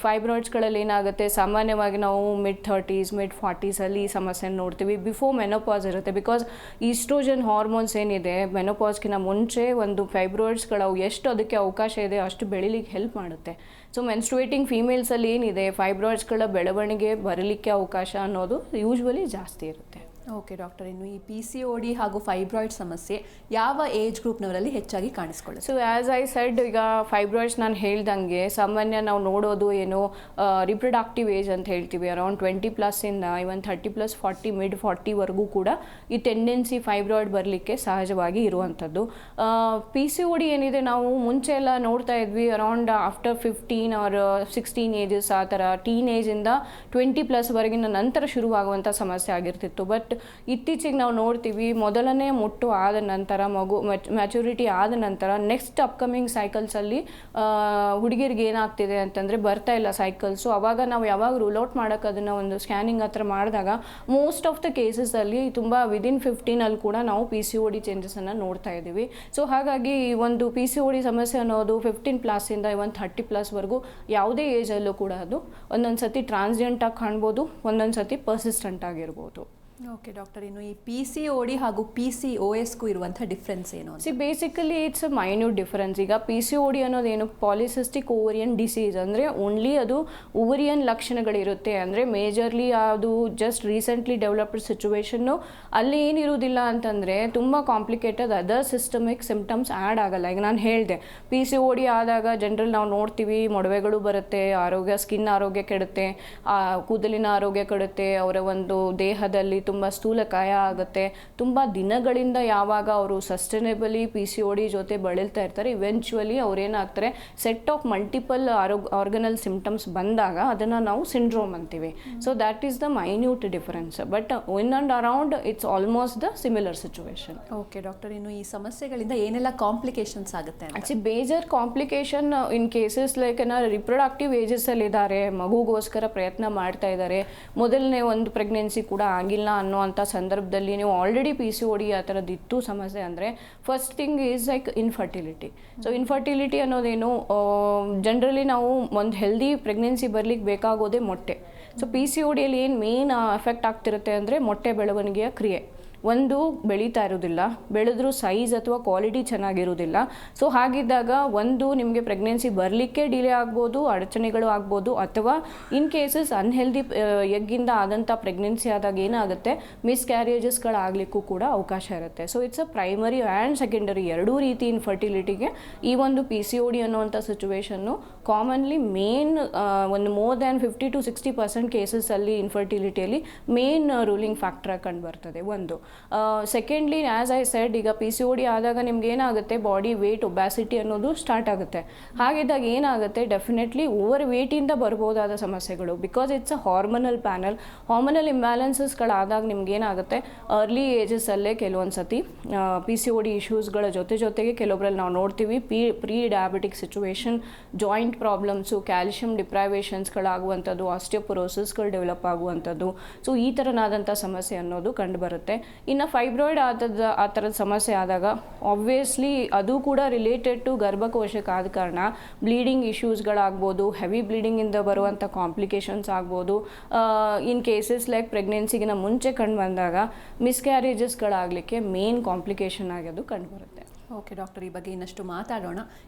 ಫೈಬ್ರಾಯ್ಡ್ಸ್ಗಳಲ್ಲಿ ಏನಾಗುತ್ತೆ, ಸಾಮಾನ್ಯವಾಗಿ ನಾವು mid-30s mid-40s ಈ ಸಮಸ್ಯೆ ನೋಡ್ತೀವಿ. ಬಿಫೋರ್ ಮೆನೋಪಾಸ್ ಇರುತ್ತೆ, ಬಿಕಾಸ್ ಈಸ್ಟ್ರೋಜನ್ ಹಾರ್ಮೋನ್ಸ್ ಏನಿದೆ ಮೆನೋಪಾಸ್ಗಿನ ಮುಂಚೆ ಒಂದು ಫೈಬ್ರಾಯ್ಡ್ಸ್ಗಳು ಎಷ್ಟು ಅದಕ್ಕೆ ಅವಕಾಶ ಇದೆ ಅಷ್ಟು ಬೆಳಿಲಿಕ್ಕೆ ಹೆಲ್ಪ್ ಮಾಡುತ್ತೆ. ಸೊ ಮೆನ್ಸ್ಟ್ರುಯೇಟಿಂಗ್ ಫೀಮೇಲ್ಸಲ್ಲಿ ಏನಿದೆ ಫೈಬ್ರಾಯ್ಡ್ಸ್ಗಳ ಬೆಳವಣಿಗೆ ಬರಲಿಕ್ಕೆ ಅವಕಾಶ ಅನ್ನೋದು ಯೂಶ್ವಲಿ ಜಾಸ್ತಿ ಇರುತ್ತೆ. ಓಕೆ ಡಾಕ್ಟರ್, ಇನ್ನು ಈ PCOD ಹಾಗೂ ಫೈಬ್ರಾಯ್ಡ್ ಸಮಸ್ಯೆ ಯಾವ ಏಜ್ ಗ್ರೂಪ್ನವರಲ್ಲಿ ಹೆಚ್ಚಾಗಿ ಕಾಣಿಸ್ಕೊಳ್ಳುತ್ತೆ? ಸೊ ಆ್ಯಸ್ ಐ ಸೆಡ್, ಈಗ ಫೈಬ್ರಾಯ್ಡ್ಸ್ ನಾನು ಹೇಳ್ದಂಗೆ ಸಾಮಾನ್ಯ ನಾವು ನೋಡೋದು ಏನು ರಿಪ್ರೊಡಕ್ಟಿವ್ ಏಜ್ ಅಂತ ಹೇಳ್ತೀವಿ, ಅರೌಂಡ್ 20+ ಇಂದ ಇವನ್ 30+ 40 mid-40ವರೆಗೂ ಕೂಡ ಈ ಟೆಂಡೆನ್ಸಿ ಫೈಬ್ರಾಯ್ಡ್ ಬರಲಿಕ್ಕೆ ಸಹಜವಾಗಿ ಇರುವಂಥದ್ದು. PCOD ಏನಿದೆ ನಾವು ಮುಂಚೆ ಎಲ್ಲ ನೋಡ್ತಾ ಇದ್ವಿ ಅರೌಂಡ್ ಆಫ್ಟರ್ 15 ಆರ್ 16 ಏಜಸ್ ಆ ಥರ, ಟೀನೇಜಿಂದ 20+ ವರೆಗಿನ ನಂತರ ಶುರುವಾಗುವಂಥ ಸಮಸ್ಯೆ ಆಗಿರ್ತಿತ್ತು. ಬಟ್ ಇತ್ತೀಚೆಗೆ ನಾವು ನೋಡ್ತೀವಿ ಮೊದಲನೇ ಮುಟ್ಟು ಆದ ನಂತರ ಮಗು ಮ್ಯಾಚುರಿಟಿ ಆದ ನಂತರ ನೆಕ್ಸ್ಟ್ ಅಪ್ಕಮಿಂಗ್ ಸೈಕಲ್ಸಲ್ಲಿ ಹುಡುಗಿರಿಗೆ ಏನಾಗ್ತಿದೆ ಅಂತಂದರೆ ಬರ್ತಾ ಇಲ್ಲ ಸೈಕಲ್ಸು. ಆವಾಗ ನಾವು ಯಾವಾಗ ರೂಲ್ ಔಟ್ ಮಾಡೋಕ್ಕೆ ಅದನ್ನು ಒಂದು ಸ್ಕ್ಯಾನಿಂಗ್ ಹತ್ರ ಮಾಡಿದಾಗ ಮೋಸ್ಟ್ ಆಫ್ ದ ಕೇಸಸಲ್ಲಿ ತುಂಬ ವಿದಿನ್ 15 ಕೂಡ ನಾವು PCOD ಚೇಂಜಸನ್ನು ನೋಡ್ತಾ ಇದ್ದೀವಿ. ಸೊ ಹಾಗಾಗಿ ಒಂದು PCOD ಸಮಸ್ಯೆ ಅನ್ನೋದು 15+ ಇಂದ ಇವನ್ 30+ ಯಾವುದೇ ಏಜಲ್ಲೂ ಕೂಡ ಅದು ಒಂದೊಂದು ಸತಿ ಟ್ರಾನ್ಸಿಯೆಂಟಾಗಿ ಕಾಣ್ಬೋದು, ಒಂದೊಂದು ಸತಿ ಪರ್ಸಿಸ್ಟೆಂಟ್ ಆಗಿರ್ಬೋದು. ಓಕೆ ಡಾಕ್ಟರ್, ಇನ್ನು ಈ PCOD ಹಾಗೂ PCOSಗೂ ಇರುವಂಥ ಡಿಫ್ರೆನ್ಸ್ ಏನು? Basically it's a minute difference. ಈಗ PCOD ಅನ್ನೋದೇನು ಪಾಲಿಸಿಸ್ಟಿಕ್ ಓವರಿಯನ್ ಡಿಸೀಸ್ ಅಂದರೆ ಓನ್ಲಿ ಅದು ಓವರಿಯನ್ ಲಕ್ಷಣಗಳಿರುತ್ತೆ. ಅಂದರೆ ಮೇಜರ್ಲಿ ಅದು ಜಸ್ಟ್ ರೀಸೆಂಟ್ಲಿ ಡೆವಲಪ್ಡ್ ಸಿಚುವೇಶನ್ನು, ಅಲ್ಲಿ ಏನಿರುವುದಿಲ್ಲ ಅಂತಂದರೆ ತುಂಬ complicated other systemic symptoms add ಆಗಲ್ಲ. ಈಗ ನಾನು ಹೇಳಿದೆ PCOD ಆದಾಗ ಜನರಲ್ ನಾವು ನೋಡ್ತೀವಿ ಮೊಡವೆಗಳು ಬರುತ್ತೆ, ಸ್ಕಿನ್ ಆರೋಗ್ಯ ಕೆಡುತ್ತೆ, ಕೂದಲಿನ ಆರೋಗ್ಯ ಕೆಡುತ್ತೆ, ಅವರ ಒಂದು ದೇಹದಲ್ಲಿ ತುಂಬ ಸ್ಥೂಲಕಾಯ ಆಗುತ್ತೆ. ತುಂಬ ದಿನಗಳಿಂದ ಯಾವಾಗ ಅವರು ಸಸ್ಟೈನೇಬಲಿ PCOD ಜೊತೆ ಬಳಲ್ತಾ ಇರ್ತಾರೆ, ಇವೆಂಚುವಲಿ ಅವ್ರೇನಾಗ್ತಾರೆ set of multiple organal symptoms ಬಂದಾಗ ಅದನ್ನು ನಾವು ಸಿಂಡ್ರೋಮ್ ಅಂತೀವಿ. So that is the minute difference, but in and around it's almost the similar situation. Okay doctor, ಇನ್ನು ಈ ಸಮಸ್ಯೆಗಳಿಂದ ಏನೆಲ್ಲ ಕಾಂಪ್ಲಿಕೇಶನ್ಸ್ ಆಗುತ್ತೆ? Actually major complication in cases like reproductive ಏಜಸಲ್ಲಿದ್ದಾರೆ, ಮಗುಗೋಸ್ಕರ ಪ್ರಯತ್ನ ಮಾಡ್ತಾ ಇದ್ದಾರೆ, ಮೊದಲನೇ ಒಂದು ಪ್ರೆಗ್ನೆನ್ಸಿ ಕೂಡ ಆಗಿಲ್ಲ ಅನ್ನೋವಂಥ ಸಂದರ್ಭದಲ್ಲಿ ನೀವು ಆಲ್ರೆಡಿ PCOD ಆ ಥರದ್ದಿತ್ತು ಸಮಸ್ಯೆ ಅಂದರೆ first thing is like infertility. So infertility ಅನ್ನೋದೇನು, ಜನರಲಿ ನಾವು ಒಂದು ಹೆಲ್ದಿ ಪ್ರೆಗ್ನೆನ್ಸಿ ಬರಲಿಕ್ಕೆ ಬೇಕಾಗೋದೇ ಮೊಟ್ಟೆ. ಸೊ PCODಯಲ್ಲಿ ಏನು ಮೇನ್ ಎಫೆಕ್ಟ್ ಆಗ್ತಿರುತ್ತೆ ಅಂದರೆ ಮೊಟ್ಟೆ ಬೆಳವಣಿಗೆಯ ಕ್ರಿಯೆ. ಒಂದು ಬೆಳೀತಾ ಇರೋದಿಲ್ಲ, ಬೆಳೆದ್ರೂ ಸೈಜ್ ಅಥವಾ ಕ್ವಾಲಿಟಿ ಚೆನ್ನಾಗಿರೋದಿಲ್ಲ. ಸೊ ಹಾಗಿದ್ದಾಗ ಒಂದು ನಿಮಗೆ ಪ್ರೆಗ್ನೆನ್ಸಿ ಬರಲಿಕ್ಕೆ ಡಿಲೇ ಆಗ್ಬೋದು, ಅಡಚಣೆಗಳು ಆಗ್ಬೋದು, ಅಥವಾ ಇನ್ ಕೇಸಸ್ ಅನ್ಹೆಲ್ದಿ ಎಗ್ಗಿಂದ ಆದಂಥ ಪ್ರೆಗ್ನೆನ್ಸಿ ಆದಾಗ ಏನಾಗುತ್ತೆ, ಮಿಸ್ಕ್ಯಾರೇಜಸ್ಗಳಾಗಲಿಕ್ಕೂ ಕೂಡ ಅವಕಾಶ ಇರುತ್ತೆ. So it's a primary and secondary ಎರಡೂ ರೀತಿ ಇನ್ಫರ್ಟಿಲಿಟಿಗೆ ಈ ಒಂದು PCOD ಅನ್ನುವಂಥ ಸಿಚುವೇಶನ್ನು ಕಾಮನ್ಲಿ ಮೇನ್ ಒಂದು ಮೋರ್ ದ್ಯಾನ್ 50 to 60% ಕೇಸಸಲ್ಲಿ ಇನ್ಫರ್ಟಿಲಿಟಿಯಲ್ಲಿ ಮೇನ್ ರೂಲಿಂಗ್ ಫ್ಯಾಕ್ಟ್ರಾಗಿ ಕಂಡು ಬರ್ತದೆ ಒಂದು. ಸೆಕೆಂಡ್ಲಿ ಆ್ಯಸ್ ಐ ಸೆಡ್, ಈಗ PCOD ಆದಾಗ ನಿಮ್ಗೆ ಏನಾಗುತ್ತೆ, ಬಾಡಿ ವೇಟ್ ಒಬ್ಯಾಸಿಟಿ ಅನ್ನೋದು ಸ್ಟಾರ್ಟ್ ಆಗುತ್ತೆ. ಹಾಗಿದ್ದಾಗ ಏನಾಗುತ್ತೆ, ಡೆಫಿನೆಟ್ಲಿ ಓವರ್ ವೇಟಿಂದ ಬರ್ಬೋದಾದ ಸಮಸ್ಯೆಗಳು, because it's a hormonal panel. Hormonal ಇಂಬ್ಯಾಲೆನ್ಸಸ್ಗಳಾದಾಗ ನಿಮ್ಗೆ ಏನಾಗುತ್ತೆ, ಅರ್ಲಿ ಏಜಸ್ಸಲ್ಲೇ ಕೆಲವೊಂದು ಸತಿ PCOD ಇಶ್ಯೂಸ್ಗಳ ಜೊತೆಗೆ ಕೆಲವೊಬ್ಬರಲ್ಲಿ ನಾವು ನೋಡ್ತೀವಿ pre diabetic situation, joint problems, calcium ಡಿಪ್ರೈವೇಷನ್ಸ್ಗಳಾಗುವಂಥದ್ದು, ಆಸ್ಟಿಯೋಪೊರೋಸಿಸ್ಗಳು ಡೆವಲಪ್ ಆಗುವಂಥದ್ದು. ಸೊ ಈ ಥರನಾದಂಥ ಸಮಸ್ಯೆ ಅನ್ನೋದು ಕಂಡುಬರುತ್ತೆ. ಇನ್ನು ಫೈಬ್ರಾಯ್ಡ್ ಆ ಥರದ ಸಮಸ್ಯೆ ಆದಾಗ ಆಬ್ವಿಯಸ್ಲಿ ಅದು ಕೂಡ ರಿಲೇಟೆಡ್ ಟು ಗರ್ಭಕೋಶಕ್ಕೆ ಆದ ಕಾರಣ ಬ್ಲೀಡಿಂಗ್ ಇಶ್ಯೂಸ್ಗಳಾಗ್ಬೋದು, ಹೆವಿ ಬ್ಲೀಡಿಂಗಿಂದ ಬರುವಂಥ ಕಾಂಪ್ಲಿಕೇಶನ್ಸ್ ಆಗ್ಬೋದು. ಇನ್ ಕೇಸಸ್ ಲೈಕ್ ಪ್ರೆಗ್ನೆನ್ಸಿಗಿನ ಮುಂಚೆ ಕಂಡು ಬಂದಾಗ ಮಿಸ್ಕ್ಯಾರೇಜಸ್ಗಳಾಗಲಿಕ್ಕೆ ಮೇನ್ ಕಾಂಪ್ಲಿಕೇಶನ್ ಆಗೋದು ಕಂಡುಬರುತ್ತೆ. ಓಕೆ ಡಾಕ್ಟರ್, ಈ ಬಗ್ಗೆ ಇನ್ನಷ್ಟು ಮಾತಾಡೋಣ.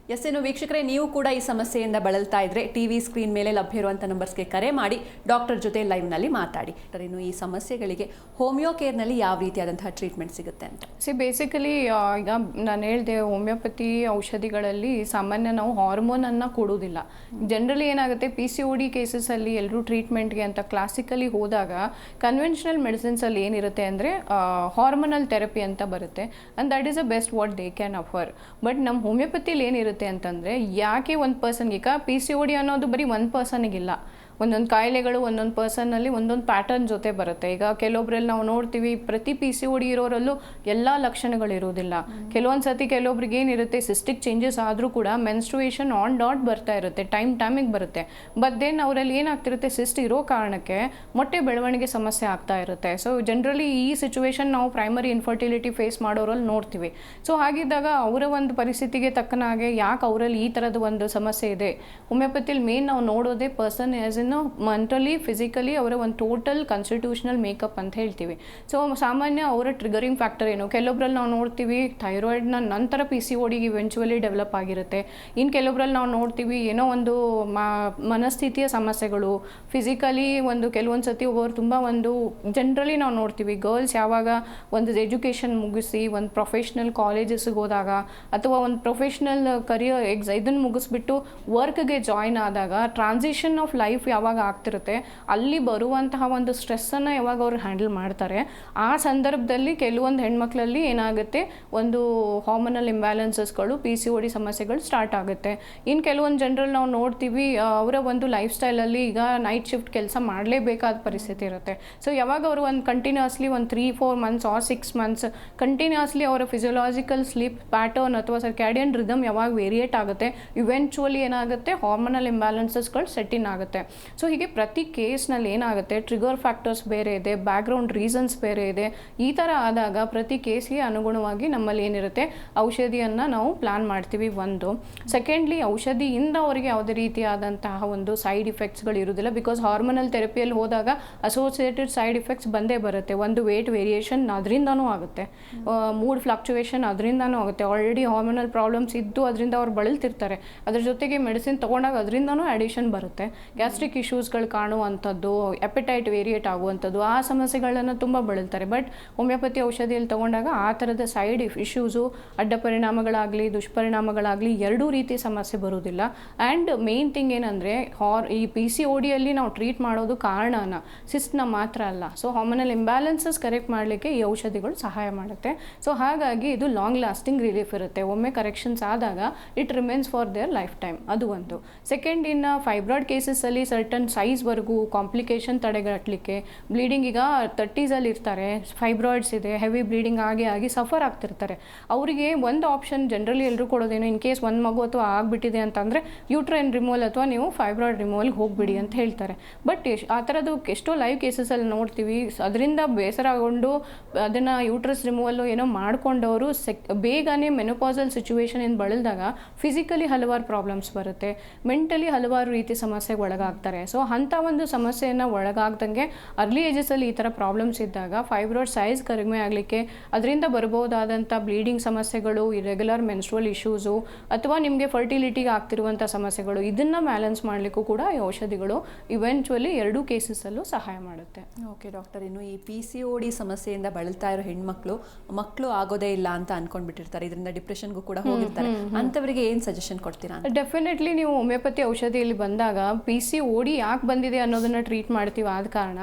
ಏನು ವೀಕ್ಷಕರೇ, ನೀವು ಕೂಡ ಈ ಸಮಸ್ಯೆಯಿಂದ ಬಳಲ್ತಾ ಇದ್ರೆ ಟಿವಿ ಸ್ಕ್ರೀನ್ ಮೇಲೆ ಲಭ್ಯ ಇರುವಂಥ ನಂಬರ್ಸ್ಗೆ ಕರೆ ಮಾಡಿ ಡಾಕ್ಟರ್ ಜೊತೆ ಲೈವ್ನಲ್ಲಿ ಮಾತಾಡಿ. ಇನ್ನು ಈ ಸಮಸ್ಯೆಗಳಿಗೆ ಹೋಮಿಯೋ ಕೇರ್ನಲ್ಲಿ ಯಾವ ರೀತಿಯಾದಂತಹ ಟ್ರೀಟ್ಮೆಂಟ್ ಸಿಗುತ್ತೆ ಅಂತ? ಬೇಸಿಕಲಿ ಈಗ ನಾನು ಹೇಳಿದೆ, ಹೋಮಿಯೋಪತಿ ಔಷಧಿಗಳಲ್ಲಿ ಸಾಮಾನ್ಯ ನಾವು ಹಾರ್ಮೋನನ್ನು ಕೊಡೋದಿಲ್ಲ. ಜನರಲಿ ಏನಾಗುತ್ತೆ, PCOD ಕೇಸಸಲ್ಲಿ ಎಲ್ಲರೂ ಟ್ರೀಟ್ಮೆಂಟ್ಗೆ ಅಂತ ಕ್ಲಾಸಿಕಲಿ ಹೋದಾಗ ಕನ್ವೆನ್ಷನಲ್ ಮೆಡಿಸಿನ್ಸಲ್ಲಿ ಏನಿರುತ್ತೆ ಅಂದರೆ ಹಾರ್ಮೋನಲ್ ಥೆರಪಿ ಅಂತ ಬರುತ್ತೆ. And that is a best what they can afford. But ನಮ್ಮ ಹೋಮಿಯೋಪತಿಲಿ ಏನಿರುತ್ತೆ ಅಂತಂದರೆ, ಯಾಕೆ ಒಂದು ಪರ್ಸನ್ಗೆ, ಈಗ PCOD ಅನ್ನೋದು ಬರೀ ಒಂದು ಪರ್ಸನಿಗಿಲ್ಲ, ಒಂದೊಂದು ಕಾಯಿಲೆಗಳು ಒಂದೊಂದು ಪರ್ಸನ್ನಲ್ಲಿ ಒಂದೊಂದು ಪ್ಯಾಟರ್ನ್ ಜೊತೆ ಬರುತ್ತೆ. ಈಗ ಕೆಲವೊಬ್ಬರಲ್ಲಿ ನಾವು ನೋಡ್ತೀವಿ, ಪ್ರತಿ PCOD ಇರೋರಲ್ಲೂ ಎಲ್ಲ ಲಕ್ಷಣಗಳಿರೋದಿಲ್ಲ. ಕೆಲವೊಂದು ಸತಿ ಕೆಲವೊಬ್ರಿಗೆ ಏನಿರುತ್ತೆ, ಸಿಸ್ಟಿಕ್ ಚೇಂಜಸ್ ಆದರೂ ಕೂಡ ಮೆನ್ಸ್ಟ್ರುಯೇಷನ್ ಆನ್ ಡಾಟ್ ಬರ್ತಾ ಇರುತ್ತೆ, ಟೈಮಿಗೆ ಬರುತ್ತೆ. ಬಟ್ ದೆನ್ ಅವರಲ್ಲಿ ಏನಾಗ್ತಿರುತ್ತೆ, ಸಿಸ್ಟ್ ಇರೋ ಕಾರಣಕ್ಕೆ ಮೊಟ್ಟೆ ಬೆಳವಣಿಗೆ ಸಮಸ್ಯೆ ಆಗ್ತಾ ಇರುತ್ತೆ. ಸೊ ಜನರಲಿ ಈ ಸಿಚುವೇಶನ್ ನಾವು ಪ್ರೈಮರಿ ಇನ್ಫರ್ಟಿಲಿಟಿ ಫೇಸ್ ಮಾಡೋರಲ್ಲಿ ನೋಡ್ತೀವಿ. ಸೊ ಹಾಗಿದ್ದಾಗ ಅವರ ಒಂದು ಪರಿಸ್ಥಿತಿಗೆ ತಕ್ಕನಾಗೆ ಯಾಕೆ ಅವರಲ್ಲಿ ಈ ಥರದ ಒಂದು ಸಮಸ್ಯೆ ಇದೆ, ಹೋಮಿಯೋಪತಿಲಿ ಮೇನ್ ನಾವು ನೋಡೋದೇ person as in mentally, physically ಅವರ ಒಂದು ಟೋಟಲ್ ಕಾನ್ಸ್ಟಿಟ್ಯೂಷನಲ್ ಮೇಕಪ್ ಅಂತ ಹೇಳ್ತೀವಿ. ಸೊ ಸಾಮಾನ್ಯ ಅವರ ಟ್ರಿಗರಿಂಗ್ ಫ್ಯಾಕ್ಟರ್ ಏನು, ಕೆಲವೊಬ್ಬರಲ್ಲಿ ನಾವು ನೋಡ್ತೀವಿ ಥೈರಾಯ್ಡ್ನ ನಂತರ PCODಗೆ ಇವೆಂಚುವಲಿ ಡೆವಲಪ್ ಆಗಿರುತ್ತೆ. ಇನ್ನು ಕೆಲವೊಬ್ಬರಲ್ಲಿ ನಾವು ನೋಡ್ತೀವಿ ಏನೋ ಒಂದು ಮನಸ್ಥಿತಿಯ ಸಮಸ್ಯೆಗಳು, ಫಿಸಿಕಲಿ ಒಂದು ಕೆಲವೊಂದು ಸತಿ ಒಬ್ಬರು ತುಂಬ ಒಂದು ಜನರಲಿ ನಾವು ನೋಡ್ತೀವಿ ಗರ್ಲ್ಸ್ ಯಾವಾಗ ಒಂದು ಎಜುಕೇಷನ್ ಮುಗಿಸಿ ಒಂದು ಪ್ರೊಫೆಷ್ನಲ್ ಕಾಲೇಜಸ್ಗೆ ಹೋದಾಗ ಅಥವಾ ಒಂದು ಪ್ರೊಫೆಷ್ನಲ್ ಕರಿಯರ್ ಇದನ್ನು ಮುಗಿಸ್ಬಿಟ್ಟು ವರ್ಕ್ಗೆ ಜಾಯ್ನ್ ಆದಾಗ ಟ್ರಾನ್ಸಿಷನ್ ಆಫ್ ಲೈಫ್ ಯಾವಾಗ ಆಗ್ತಿರುತ್ತೆ, ಅಲ್ಲಿ ಬರುವಂತಹ ಒಂದು ಸ್ಟ್ರೆಸ್ಸನ್ನು ಯಾವಾಗ ಅವ್ರು ಹ್ಯಾಂಡಲ್ ಮಾಡ್ತಾರೆ, ಆ ಸಂದರ್ಭದಲ್ಲಿ ಕೆಲವೊಂದು ಹೆಣ್ಮಕ್ಳಲ್ಲಿ ಏನಾಗುತ್ತೆ, ಒಂದು ಹಾರ್ಮೋನಲ್ ಇಂಬ್ಯಾಲೆನ್ಸಸ್ಗಳು, PCOD ಸಮಸ್ಯೆಗಳು ಸ್ಟಾರ್ಟ್ ಆಗುತ್ತೆ. ಇನ್ನು ಕೆಲವೊಂದು ಜನರಲ್ಲಿ ನಾವು ನೋಡ್ತೀವಿ, ಅವರ ಒಂದು ಲೈಫ್ ಸ್ಟೈಲಲ್ಲಿ ಈಗ ನೈಟ್ ಶಿಫ್ಟ್ ಕೆಲಸ ಮಾಡಲೇಬೇಕಾದ ಪರಿಸ್ಥಿತಿ ಇರುತ್ತೆ. ಸೊ ಯಾವಾಗ ಅವರು ಒಂದು ಕಂಟಿನ್ಯೂಸ್ಲಿ ಒಂದು 3-4 months ಆರ್ 6 months ಕಂಟಿನ್ಯೂಸ್ಲಿ ಅವರ ಫಿಸಿಯೋಲಾಜಿಕಲ್ ಸ್ಲೀಪ್ ಪ್ಯಾಟರ್ನ್ ಅಥವಾ ಸರ್ಕ್ಯಾಡಿಯನ್ ರಿದಮ್ ಯಾವಾಗ ವೇರಿಯೇಟ್ ಆಗುತ್ತೆ, ಇವೆಂಚುವಲಿ ಏನಾಗುತ್ತೆ, ಹಾರ್ಮೋನಲ್ ಇಂಬ್ಯಾಲೆನ್ಸಸ್ಗಳು ಸೆಟ್ ಇನ್ ಆಗುತ್ತೆ. ಸೊ ಹೀಗೆ ಪ್ರತಿ ಕೇಸ್ನಲ್ಲಿ ಏನಾಗುತ್ತೆ, ಟ್ರಿಗರ್ ಫ್ಯಾಕ್ಟರ್ಸ್ ಬೇರೆ ಇದೆ, ಬ್ಯಾಕ್ಗ್ರೌಂಡ್ ರೀಸನ್ಸ್ ಬೇರೆ ಇದೆ. ಈ ಥರ ಆದಾಗ ಪ್ರತಿ ಕೇಸ್ಗೆ ಅನುಗುಣವಾಗಿ ನಮ್ಮಲ್ಲಿ ಏನಿರುತ್ತೆ, ಔಷಧಿಯನ್ನು ನಾವು ಪ್ಲ್ಯಾನ್ ಮಾಡ್ತೀವಿ ಒಂದು. ಸೆಕೆಂಡ್ಲಿ, ಔಷಧಿಯಿಂದ ಅವರಿಗೆ ಯಾವುದೇ ರೀತಿಯಾದಂತಹ ಒಂದು ಸೈಡ್ ಇಫೆಕ್ಟ್ಸ್ಗಳು ಇರೋದಿಲ್ಲ. ಬಿಕಾಸ್ ಹಾರ್ಮೋನಲ್ ಥೆರಪಿಯಲ್ಲಿ ಹೋದಾಗ ಅಸೋಸಿಯೇಟೆಡ್ ಸೈಡ್ ಇಫೆಕ್ಟ್ಸ್ ಬಂದೇ ಬರುತ್ತೆ. ಒಂದು ವೇಟ್ ವೇರಿಯೇಷನ್ ಅದರಿಂದನೂ ಆಗುತ್ತೆ, ಮೂಡ್ ಫ್ಲಕ್ಚುಯೇಷನ್ ಅದರಿಂದನೂ ಆಗುತ್ತೆ. ಆಲ್ರೆಡಿ ಹಾರ್ಮೋನಲ್ ಪ್ರಾಬ್ಲಮ್ಸ್ ಇದ್ದು ಅದರಿಂದ ಅವ್ರು ಬಳಲ್ತಿರ್ತಾರೆ, ಅದ್ರ ಜೊತೆಗೆ ಮೆಡಿಸಿನ್ ತೊಗೊಂಡಾಗ ಅದರಿಂದನೂ ಅಡಿಷನ್ ಬರುತ್ತೆ. ಗ್ಯಾಸ್ಟ್ರಿಕ್ ಇಶ್ಯೂಸ್ಗಳು ಕಾಣುವಂಥದ್ದು, ಎಪೆಟೈಟ್ ವೇರಿಯೇಟ್ ಆಗುವಂಥದ್ದು, ಆ ಸಮಸ್ಯೆಗಳನ್ನು ತುಂಬ ಬಳಲ್ತಾರೆ. ಬಟ್ ಹೋಮಿಯೋಪತಿ ಔಷಧಿಯಲ್ಲಿ ತೊಗೊಂಡಾಗ ಆ ಥರದ ಸೈಡ್ ಇಶ್ಯೂಸು, ಅಡ್ಡ ಪರಿಣಾಮಗಳಾಗಲಿ ದುಷ್ಪರಿಣಾಮಗಳಾಗಲಿ ಎರಡೂ ರೀತಿ ಸಮಸ್ಯೆ ಬರೋದಿಲ್ಲ. ಆ್ಯಂಡ್ ಮೇನ್ ಥಿಂಗ್ ಏನಂದರೆ, ಈ PCODಯಲ್ಲಿ ನಾವು ಟ್ರೀಟ್ ಮಾಡೋದು ಕಾರಣನ, ಸಿಸ್ಟ್ನ ಮಾತ್ರ ಅಲ್ಲ. ಸೊ ಹಾರ್ಮೋನಲ್ ಇಂಬ್ಯಾಲೆನ್ಸಸ್ ಕರೆಕ್ಟ್ ಮಾಡಲಿಕ್ಕೆ ಈ ಔಷಧಿಗಳು ಸಹಾಯ ಮಾಡುತ್ತೆ. ಸೊ ಹಾಗಾಗಿ ಇದು ಲಾಂಗ್ ಲಾಸ್ಟಿಂಗ್ ರಿಲೀಫ್ ಇರುತ್ತೆ. ಒಮ್ಮೆ ಕರೆಕ್ಷನ್ಸ್ ಆದಾಗ it remains for their life time, ಅದು ಒಂದು. ಸೆಕೆಂಡ್, ಇನ್ನು ಫೈಬ್ರಾಯ್ಡ್ ಕೇಸಸಲ್ಲಿ ಸರ್ಟನ್ ಸೈಜ್ವರೆಗೂ ಕಾಂಪ್ಲಿಕೇಶನ್ ತಡೆಗಟ್ಟಲಿಕ್ಕೆ, ಬ್ಲೀಡಿಂಗ್ ಈಗ 30s ಇರ್ತಾರೆ, ಫೈಬ್ರಾಯ್ಡ್ಸ್ ಇದೆ, ಹೆವಿ ಬ್ಲೀಡಿಂಗ್ ಆಗಿ ಸಫರ್ ಆಗ್ತಿರ್ತಾರೆ. ಅವರಿಗೆ ಒಂದು ಆಪ್ಷನ್ ಜನರಲಿ ಎಲ್ಲರೂ ಕೊಡೋದೇನು, ಇನ್ ಕೇಸ್ ಒಂದು ಮಗು ಅಥವಾ ಆಗಿಬಿಟ್ಟಿದೆ ಅಂತಂದರೆ ಯೂಟ್ರೈನ್ ರಿಮೂವಲ್ ಅಥವಾ ನೀವು ಫೈಬ್ರಾಯ್ಡ್ ರಿಮೂವಲ್ಗೆ ಹೋಗಿಬಿಡಿ ಅಂತ ಹೇಳ್ತಾರೆ. ಬಟ್ ಆ ಥರದ್ದು ಎಷ್ಟೋ ಲೈವ್ ಕೇಸಸಲ್ಲಿ ನೋಡ್ತೀವಿ, ಅದರಿಂದ ಬೇಸರಗೊಂಡು ಅದನ್ನು ಯೂಟ್ರಸ್ ರಿಮೂವಲ್ಲು ಏನೋ ಮಾಡಿಕೊಂಡವರು ಬೇಗನೆ ಮೆನೋಪಾಸಲ್ ಸಿಚುವೇಶನ್ ಬಳಲಿದಾಗ ಫಿಸಿಕಲಿ ಹಲವಾರು ಪ್ರಾಬ್ಲಮ್ಸ್ ಬರುತ್ತೆ, ಮೆಂಟಲಿ ಹಲವಾರು ರೀತಿ ಸಮಸ್ಯೆಗೆ ಒಳಗಾಗ್ತಾ ಮಾಡ್ತಾರೆ. ಸೊ ಅಂಥ ಒಂದು ಸಮಸ್ಯೆಯನ್ನು ಒಳಗಾಗ್ದಂಗೆ ಅರ್ಲಿ ಏಜಸಲ್ಲಿ ಈ ಥರ ಪ್ರಾಬ್ಲಮ್ಸ್ ಇದ್ದಾಗ ಫೈಬ್ರಾಯ್ಡ್ ಸೈಜ್ ಕಡಿಮೆ ಆಗಲಿಕ್ಕೆ, ಅದರಿಂದ ಬರ್ಬೋದಾದಂಥ ಬ್ಲೀಡಿಂಗ್ ಸಮಸ್ಯೆಗಳು, ಇರೆಗ್ಯುಲರ್ ಮೆನ್ಸ್ಟ್ರುವಲ್ ಇಶ್ಯೂಸು, ಅಥವಾ ನಿಮಗೆ ಫರ್ಟಿಲಿಟಿಗೆ ಆಗ್ತಿರುವಂಥ ಸಮಸ್ಯೆಗಳು, ಇದನ್ನು ಬ್ಯಾಲೆನ್ಸ್ ಮಾಡಲಿಕ್ಕೂ ಕೂಡ ಈ ಔಷಧಿಗಳು ಇವೆಂಚುವಲಿ ಎರಡೂ ಕೇಸಸಲ್ಲೂ ಸಹಾಯ ಮಾಡುತ್ತೆ. ಓಕೆ ಡಾಕ್ಟರ್, ಇನ್ನು ಈ PCOD ಸಮಸ್ಯೆಯಿಂದ ಬಳಲ್ತಾ ಇರೋ ಹೆಣ್ಮಕ್ಳು ಮಕ್ಕಳು ಆಗೋದೇ ಇಲ್ಲ ಅಂತ ಅನ್ಕೊಂಡ್ಬಿಟ್ಟಿರ್ತಾರೆ, ಇದರಿಂದ ಡಿಪ್ರೆಷನ್ಗೂ ಕೂಡ ಹೋಗಿರ್ತಾರೆ, ಅಂಥವರಿಗೆ ಏನು ಸಜೆಷನ್ ಕೊಡ್ತೀರಾ? ಡೆಫಿನೆಟ್ಲಿ ನೀವು ಹೋಮಿಯೋಪತಿ ಔಷಧಿಯಲ್ಲಿ ಬಂದಾಗ PCOD ಯಾಕೆ ಬಂದಿದೆ ಅನ್ನೋದನ್ನು ಟ್ರೀಟ್ ಮಾಡ್ತೀವಿ. ಆದ ಕಾರಣ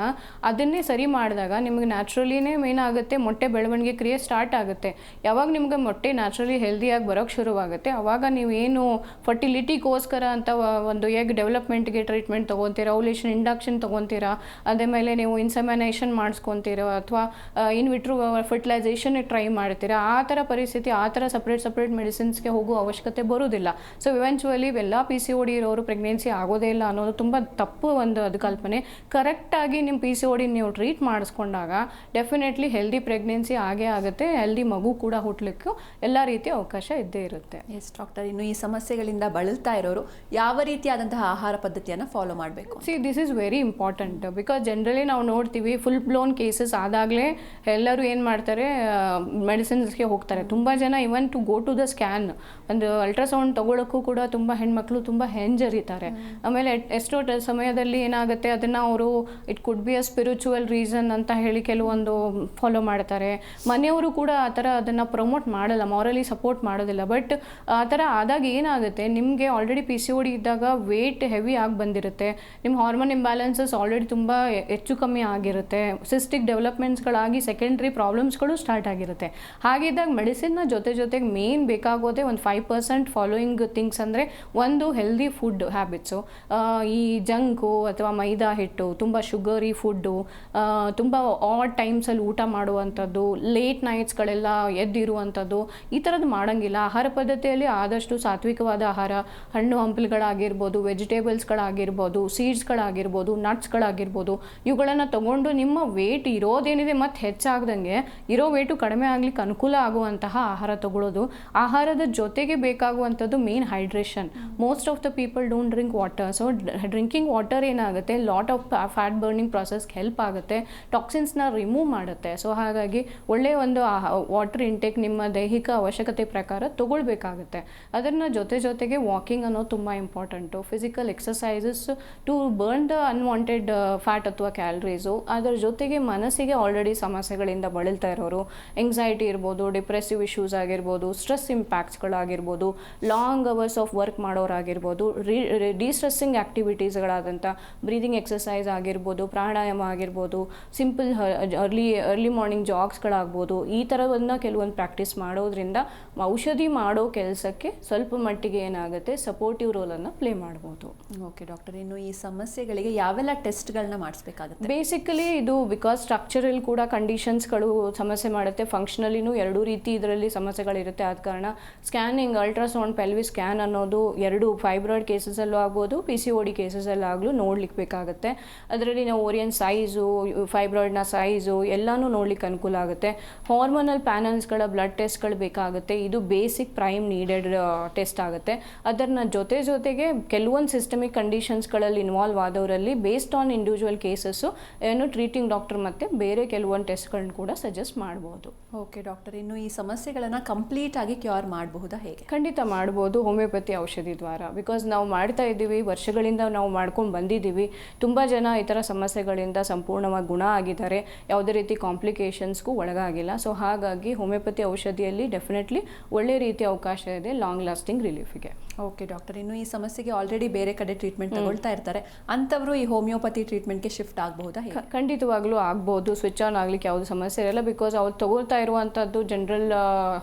ಅದನ್ನೇ ಸರಿ ಮಾಡಿದಾಗ ನಿಮಗೆ ನ್ಯಾಚುರಲಿನೇ ಮೇನ್ ಆಗುತ್ತೆ, ಮೊಟ್ಟೆ ಬೆಳವಣಿಗೆ ಕ್ರಿಯೆ ಸ್ಟಾರ್ಟ್ ಆಗುತ್ತೆ. ಯಾವಾಗ ನಿಮ್ಗೆ ಮೊಟ್ಟೆ ನ್ಯಾಚುರಲಿ ಹೆಲ್ದಿಯಾಗಿ ಬರೋಕ್ಕೆ ಶುರುವಾಗುತ್ತೆ, ಆವಾಗ ನೀವು ಏನು ಫರ್ಟಿಲಿಟಿಗೋಸ್ಕರ ಅಂತ ಒಂದು ಎಗ್ ಡೆವಲಪ್ಮೆಂಟ್ಗೆ ಟ್ರೀಟ್ಮೆಂಟ್ ತೊಗೊತೀರಾ, ಓವ್ಯುಲೇಷನ್ ಇಂಡಕ್ಷನ್ ತೊಗೊತೀರಾ, ಅದೇ ಮೇಲೆ ನೀವು ಇನ್ಸೆಮಿನೇಷನ್ ಮಾಡಿಸ್ಕೊತೀರೋ ಅಥವಾ ಇನ್ವಿಟ್ರೋ ಫರ್ಟಿಲೈಸೇಷನ್ಗೆ ಟ್ರೈ ಮಾಡ್ತೀರಾ, ಆ ಥರ ಪರಿಸ್ಥಿತಿ, ಆ ಥರ ಸಪ್ರೇಟ್ ಮೆಡಿಸಿನ್ಸ್ಗೆ ಹೋಗೋ ಅವಶ್ಯಕತೆ ಬರೋದಿಲ್ಲ. ಸೊ ಇವೆಂಚುವಲಿ ಎಲ್ಲ PCOD ಇರೋರು ಪ್ರೆಗ್ನೆನ್ಸಿ ಆಗೋದೇ ಇಲ್ಲ ಅನ್ನೋದು ತುಂಬ ತಪ್ಪು ಒಂದು ಅದು ಕಲ್ಪನೆ. ಕರೆಕ್ಟಾಗಿ ನಿಮ್ಮ PCOD ನೀವು ಟ್ರೀಟ್ ಮಾಡಿಸ್ಕೊಂಡಾಗ ಡೆಫಿನೆಟ್ಲಿ ಹೆಲ್ದಿ ಪ್ರೆಗ್ನೆನ್ಸಿ ಆಗೇ ಆಗುತ್ತೆ, ಹೆಲ್ದಿ ಮಗು ಕೂಡ ಹುಟ್ಟಲಿಕ್ಕೂ ಎಲ್ಲ ರೀತಿಯ ಅವಕಾಶ ಇದ್ದೇ ಇರುತ್ತೆ. ಎಸ್ ಡಾಕ್ಟರ್, ಇನ್ನು ಈ ಸಮಸ್ಯೆಗಳಿಂದ ಬಳಲ್ತಾ ಇರೋರು ಯಾವ ರೀತಿಯಾದಂತಹ ಆಹಾರ ಪದ್ಧತಿಯನ್ನು ಫಾಲೋ ಮಾಡಬೇಕು? This is very important because generally ನಾವು ನೋಡ್ತೀವಿ ಫುಲ್ ಬ್ಲೋನ್ ಕೇಸಸ್ ಆದಾಗಲೇ ಎಲ್ಲರೂ ಏನು ಮಾಡ್ತಾರೆ, ಮೆಡಿಸಿನ್ಸ್ಗೆ ಹೋಗ್ತಾರೆ. ತುಂಬ ಜನ even to go to the scan, ಒಂದು ಅಲ್ಟ್ರಾಸೌಂಡ್ ತೊಗೊಳಕ್ಕೂ ಕೂಡ ತುಂಬ ಹೆಣ್ಮಕ್ಳು ತುಂಬ ಹೆಂಜರಿತಾರೆ. ಆಮೇಲೆ ಎಷ್ಟೋ ಸಮಯದಲ್ಲಿ ಏನಾಗುತ್ತೆ, ಅದನ್ನು ಅವರು it could be a spiritual reason ಅಂತ ಹೇಳಿ ಕೆಲವೊಂದು ಫಾಲೋ ಮಾಡ್ತಾರೆ. ಮನೆಯವರು ಕೂಡ ಆ ಥರ ಅದನ್ನು ಪ್ರಮೋಟ್ ಮಾಡಲ್ಲ, ಮಾರಲಿ ಸಪೋರ್ಟ್ ಮಾಡೋದಿಲ್ಲ. ಬಟ್ ಆ ಥರ ಆದಾಗ ಏನಾಗುತ್ತೆ, ನಿಮಗೆ ಆಲ್ರೆಡಿ PCOD ಇದ್ದಾಗ ವೇಟ್ ಹೆವಿ ಆಗಿ ಬಂದಿರುತ್ತೆ, ನಿಮ್ಮ ಹಾರ್ಮೋನ್ ಇಂಬ್ಯಾಲೆನ್ಸಸ್ ಆಲ್ರೆಡಿ ತುಂಬ ಹೆಚ್ಚು ಕಮ್ಮಿ ಆಗಿರುತ್ತೆ, ಸಿಸ್ಟಿಕ್ ಡೆವಲಪ್ಮೆಂಟ್ಸ್ಗಳಾಗಿ ಸೆಕೆಂಡ್ರಿ ಪ್ರಾಬ್ಲಮ್ಸ್ಗಳು ಸ್ಟಾರ್ಟ್ ಆಗಿರುತ್ತೆ. ಹಾಗಿದ್ದಾಗ ಮೆಡಿಸಿನ್ನ ಜೊತೆಗೆ ಮೇನ್ ಬೇಕಾಗೋದೇ ಒಂದು 5% ಫಾಲೋಯಿಂಗ್ ಥಿಂಗ್ಸ್. ಅಂದರೆ ಒಂದು ಹೆಲ್ದಿ ಫುಡ್ ಹ್ಯಾಬಿಟ್ಸು, ಈ ಜಂಕು ಅಥವಾ ಮೈದಾ ಹಿಟ್ಟು, ತುಂಬ ಶುಗರಿ ಫುಡ್ಡು, ತುಂಬ ಆಡ್ ಟೈಮ್ಸಲ್ಲಿ ಊಟ ಮಾಡುವಂಥದ್ದು, ಲೇಟ್ ನೈಟ್ಸ್ಗಳೆಲ್ಲ ಎದ್ದಿರುವಂಥದ್ದು, ಈ ಥರದ್ದು ಮಾಡೋಂಗಿಲ್ಲ. ಆಹಾರ ಪದ್ಧತಿಯಲ್ಲಿ ಆದಷ್ಟು ಸಾತ್ವಿಕವಾದ ಆಹಾರ, ಹಣ್ಣು ಹಂಪಲುಗಳಾಗಿರ್ಬೋದು, ವೆಜಿಟೇಬಲ್ಸ್ಗಳಾಗಿರ್ಬೋದು, ಸೀಡ್ಸ್ಗಳಾಗಿರ್ಬೋದು, ನಟ್ಸ್ಗಳಾಗಿರ್ಬೋದು, ಇವುಗಳನ್ನು ತಗೊಂಡು ನಿಮ್ಮ ವೇಟ್ ಇರೋದೇನಿದೆ ಮತ್ತು ಹೆಚ್ಚಾಗ್ದಂಗೆ ಇರೋ ವೇಟು ಕಡಿಮೆ ಆಗ್ಲಿಕ್ಕೆ ಅನುಕೂಲ ಆಗುವಂತಹ ಆಹಾರ ತಗೊಳ್ಳೋದು. ಆಹಾರದ ಜೊತೆಗೆ ಬೇಕಾಗುವಂಥದ್ದು main hydration. Most of the people don't drink water. So drinking water ಏನಾಗುತ್ತೆ, ಲಾಟ್ ಆಫ್ ಫ್ಯಾಟ್ ಬರ್ನಿಂಗ್ ಪ್ರಾಸೆಸ್ಗೆ ಹೆಲ್ಪ್ ಆಗುತ್ತೆ, ಟಾಕ್ಸಿನ್ಸ್ನ ರಿಮೂವ್ ಮಾಡುತ್ತೆ. ಸೊ ಹಾಗಾಗಿ ಒಳ್ಳೆಯ ಒಂದು ವಾಟರ್ ಇಂಟೇಕ್ ನಿಮ್ಮ ದೈಹಿಕ ಅವಶ್ಯಕತೆ ಪ್ರಕಾರ ತಗೊಳ್ಬೇಕಾಗುತ್ತೆ. ಅದನ್ನು ಜೊತೆಗೆ ವಾಕಿಂಗ್ ಅನ್ನೋದು ತುಂಬ important. Physical exercises to burn the unwanted fat ಅಥವಾ ಕ್ಯಾಲರೀಸು. ಅದರ ಜೊತೆಗೆ ಮನಸ್ಸಿಗೆ ಆಲ್ರೆಡಿ ಸಮಸ್ಯೆಗಳಿಂದ ಬಳಲ್ತಾ ಇರೋರು, ಎಂಗ್ಸೈಟಿ ಇರ್ಬೋದು, ಡಿಪ್ರೆಸಿವ್ ಇಶ್ಯೂಸ್ ಆಗಿರ್ಬೋದು, ಸ್ಟ್ರೆಸ್ ಇಂಪ್ಯಾಕ್ಟ್ಸ್ಗಳಾಗಿರ್ಬೋದು, ಲಾಂಗ್ ಅವರ್ಸ್ ಆಫ್ ವರ್ಕ್ ಮಾಡೋರಾಗಿರ್ಬೋದು, ಡಿಸ್ಟ್ರೆಸ್ಸಿಂಗ್ ಆ್ಯಕ್ಟಿವಿಟೀಸ್ಗಳಾದಂಥ ಬ್ರೀದಿಂಗ್ ಎಕ್ಸಸೈಸ್ ಆಗಿರ್ಬೋದು, ಪ್ರಾಣಾಯಾಮ ಆಗಿರ್ಬೋದು, ಸಿಂಪಲ್ ಅರ್ಲಿ ಮಾರ್ನಿಂಗ್ ಜಾಗ್ಸ್ಗಳಾಗ್ಬೋದು, ಈ ಥರವನ್ನು ಕೆಲವೊಂದು ಪ್ರಾಕ್ಟೀಸ್ ಮಾಡೋದ್ರಿಂದ ಔಷಧಿ ಮಾಡೋ ಕೆಲಸಕ್ಕೆ ಸ್ವಲ್ಪ ಮಟ್ಟಿಗೆ ಏನಾಗುತ್ತೆ, ಸಪೋರ್ಟಿವ್ ರೋಲನ್ನು ಪ್ಲೇ ಮಾಡ್ಬೋದು. ಓಕೆ ಡಾಕ್ಟರ್, ಇನ್ನು ಈ ಸಮಸ್ಯೆಗಳಿಗೆ ಯಾವೆಲ್ಲ ಟೆಸ್ಟ್ಗಳನ್ನ ಮಾಡಿಸ್ಬೇಕಾಗುತ್ತೆ? ಬೇಸಿಕಲಿ ಇದು ಬಿಕಾಸ್ ಸ್ಟ್ರಕ್ಚರಲ್ ಕೂಡ ಕಂಡೀಷನ್ಸ್ಗಳು ಸಮಸ್ಯೆ ಮಾಡುತ್ತೆ, ಫಂಕ್ಷನಲಿನೂ ಎರಡೂ ರೀತಿ ಇದರಲ್ಲಿ ಸಮಸ್ಯೆಗಳಿರುತ್ತೆ. ಆದ ಕಾರಣ ಸ್ಕ್ಯಾನಿಂಗ್, ಅಲ್ಟ್ರಾಸೌಂಡ್, ಪೆಲ್ವಿಸ್ ಸ್ಕ್ಯಾನ್ ಅನ್ನೋದು ಎರಡು ಫೈಬ್ರಾಯ್ಡ್ ಕೇಸಸಲ್ಲೂ ಆಗ್ಬೋದು, PCOD ಕೇಸಸಲ್ಲಾಗಲೂ ನೋಡ್ಲಿಕ್ಕೆ ಬೇಕಾಗುತ್ತೆ. ಅದರಲ್ಲಿ ನಾವು ಓರಿಯನ್ ಸೈಜು, ಫೈಬ್ರಾಯ್ಡ್ನ ಸೈಜು ಎಲ್ಲನೂ ನೋಡ್ಲಿಕ್ಕೆ ಅನುಕೂಲ ಆಗುತ್ತೆ. ಹಾರ್ಮೋನಲ್ ಪ್ಯಾನಲ್ಸ್ಗಳ ಬ್ಲಡ್ ಟೆಸ್ಟ್ಗಳು ಬೇಕಾಗುತ್ತೆ. ಇದು ಬೇಸಿಕ್ ಪ್ರೈಮ್ ನೀಡೆಡ್ ಟೆಸ್ಟ್ ಆಗುತ್ತೆ. ಅದನ್ನ ಜೊತೆಗೆ ಕೆಲವೊಂದು ಸಿಸ್ಟಮಿಕ್ ಕಂಡೀಷನ್ಸ್ಗಳಲ್ಲಿ ಇನ್ವಾಲ್ವ್ ಆದವರಲ್ಲಿ ಬೇಸ್ಡ್ ಆನ್ ಇಂಡಿವಿಜುವಲ್ ಕೇಸಸ್ಸು ಏನು ಟ್ರೀಟಿಂಗ್ ಡಾಕ್ಟರ್ ಮತ್ತು ಬೇರೆ ಕೆಲವೊಂದು ಟೆಸ್ಟ್ಗಳನ್ನ ಕೂಡ ಸಜೆಸ್ಟ್ ಮಾಡ್ಬೋದು. ಓಕೆ ಡಾಕ್ಟರ್, ಇನ್ನು ಈ ಸಮಸ್ಯೆಗಳನ್ನು ಕಂಪ್ಲೀಟ್ ಆಗಿ ಕ್ಯೂರ್ ಮಾಡಬಹುದಾ, ಹೇಗೆ? ಖಂಡಿತ ಮಾಡ್ಬೋದು ಹೋಮಿಯೋಪತಿ ಔಷಧಿ ದ್ವಾರ. ಬಿಕಾಸ್ ನಾವು ಮಾಡ್ತಾ ಇದ್ದೀವಿ, ವರ್ಷಗಳಿಂದ ನಾವು ಮಾಡ್ಕೊಂಡು ಬಂದಿದ್ದೀವಿ. ತುಂಬ ಜನ ಈ ಥರ ಸಮಸ್ಯೆಗಳಿಂದ ಸಂಪೂರ್ಣವಾಗಿ ಗುಣ ಆಗಿದ್ದಾರೆ, ಯಾವುದೇ ರೀತಿ ಕಾಂಪ್ಲಿಕೇಶನ್ಸ್ಗೂ ಒಳಗಾಗಿಲ್ಲ. ಸೊ ಹಾಗಾಗಿ ಹೋಮಿಯೋಪತಿ ಔಷಧಿಯಲ್ಲಿ ಡೆಫಿನೆಟ್ಲಿ ಒಳ್ಳೆ ರೀತಿಯ ಅವಕಾಶ ಇದೆ ಲಾಂಗ್ ಲಾಸ್ಟಿಂಗ್ ರಿಲೀಫಿಗೆ. ಓಕೆ ಡಾಕ್ಟರ್, ಇನ್ನು ಈ ಸಮಸ್ಯೆಗೆ ಆಲ್ರೆಡಿ ಬೇರೆ ಕಡೆ ಟ್ರೀಟ್ಮೆಂಟ್ ತಗೊಳ್ತಾ ಇರ್ತಾರೆ, ಅಂಥವರು ಈ ಹೋಮಿಯೋಪತಿ ಟ್ರೀಟ್ಮೆಂಟ್ಗೆ ಶಿಫ್ಟ್ ಆಗಬಹುದಾ? ಖಂಡಿತವಾಗ್ಲೂ ಆಗ್ಬೋದು. ಸ್ವಿಚ್ ಆನ್ ಆಗ್ಲಿಕ್ಕೆ ಯಾವುದು ಸಮಸ್ಯೆ ಇರಲ್ಲ. ಬಿಕಾಸ್ ಅವ್ರು ತಗೊಳ್ತಾ ಇರುವಂಥದ್ದು ಜನರಲ್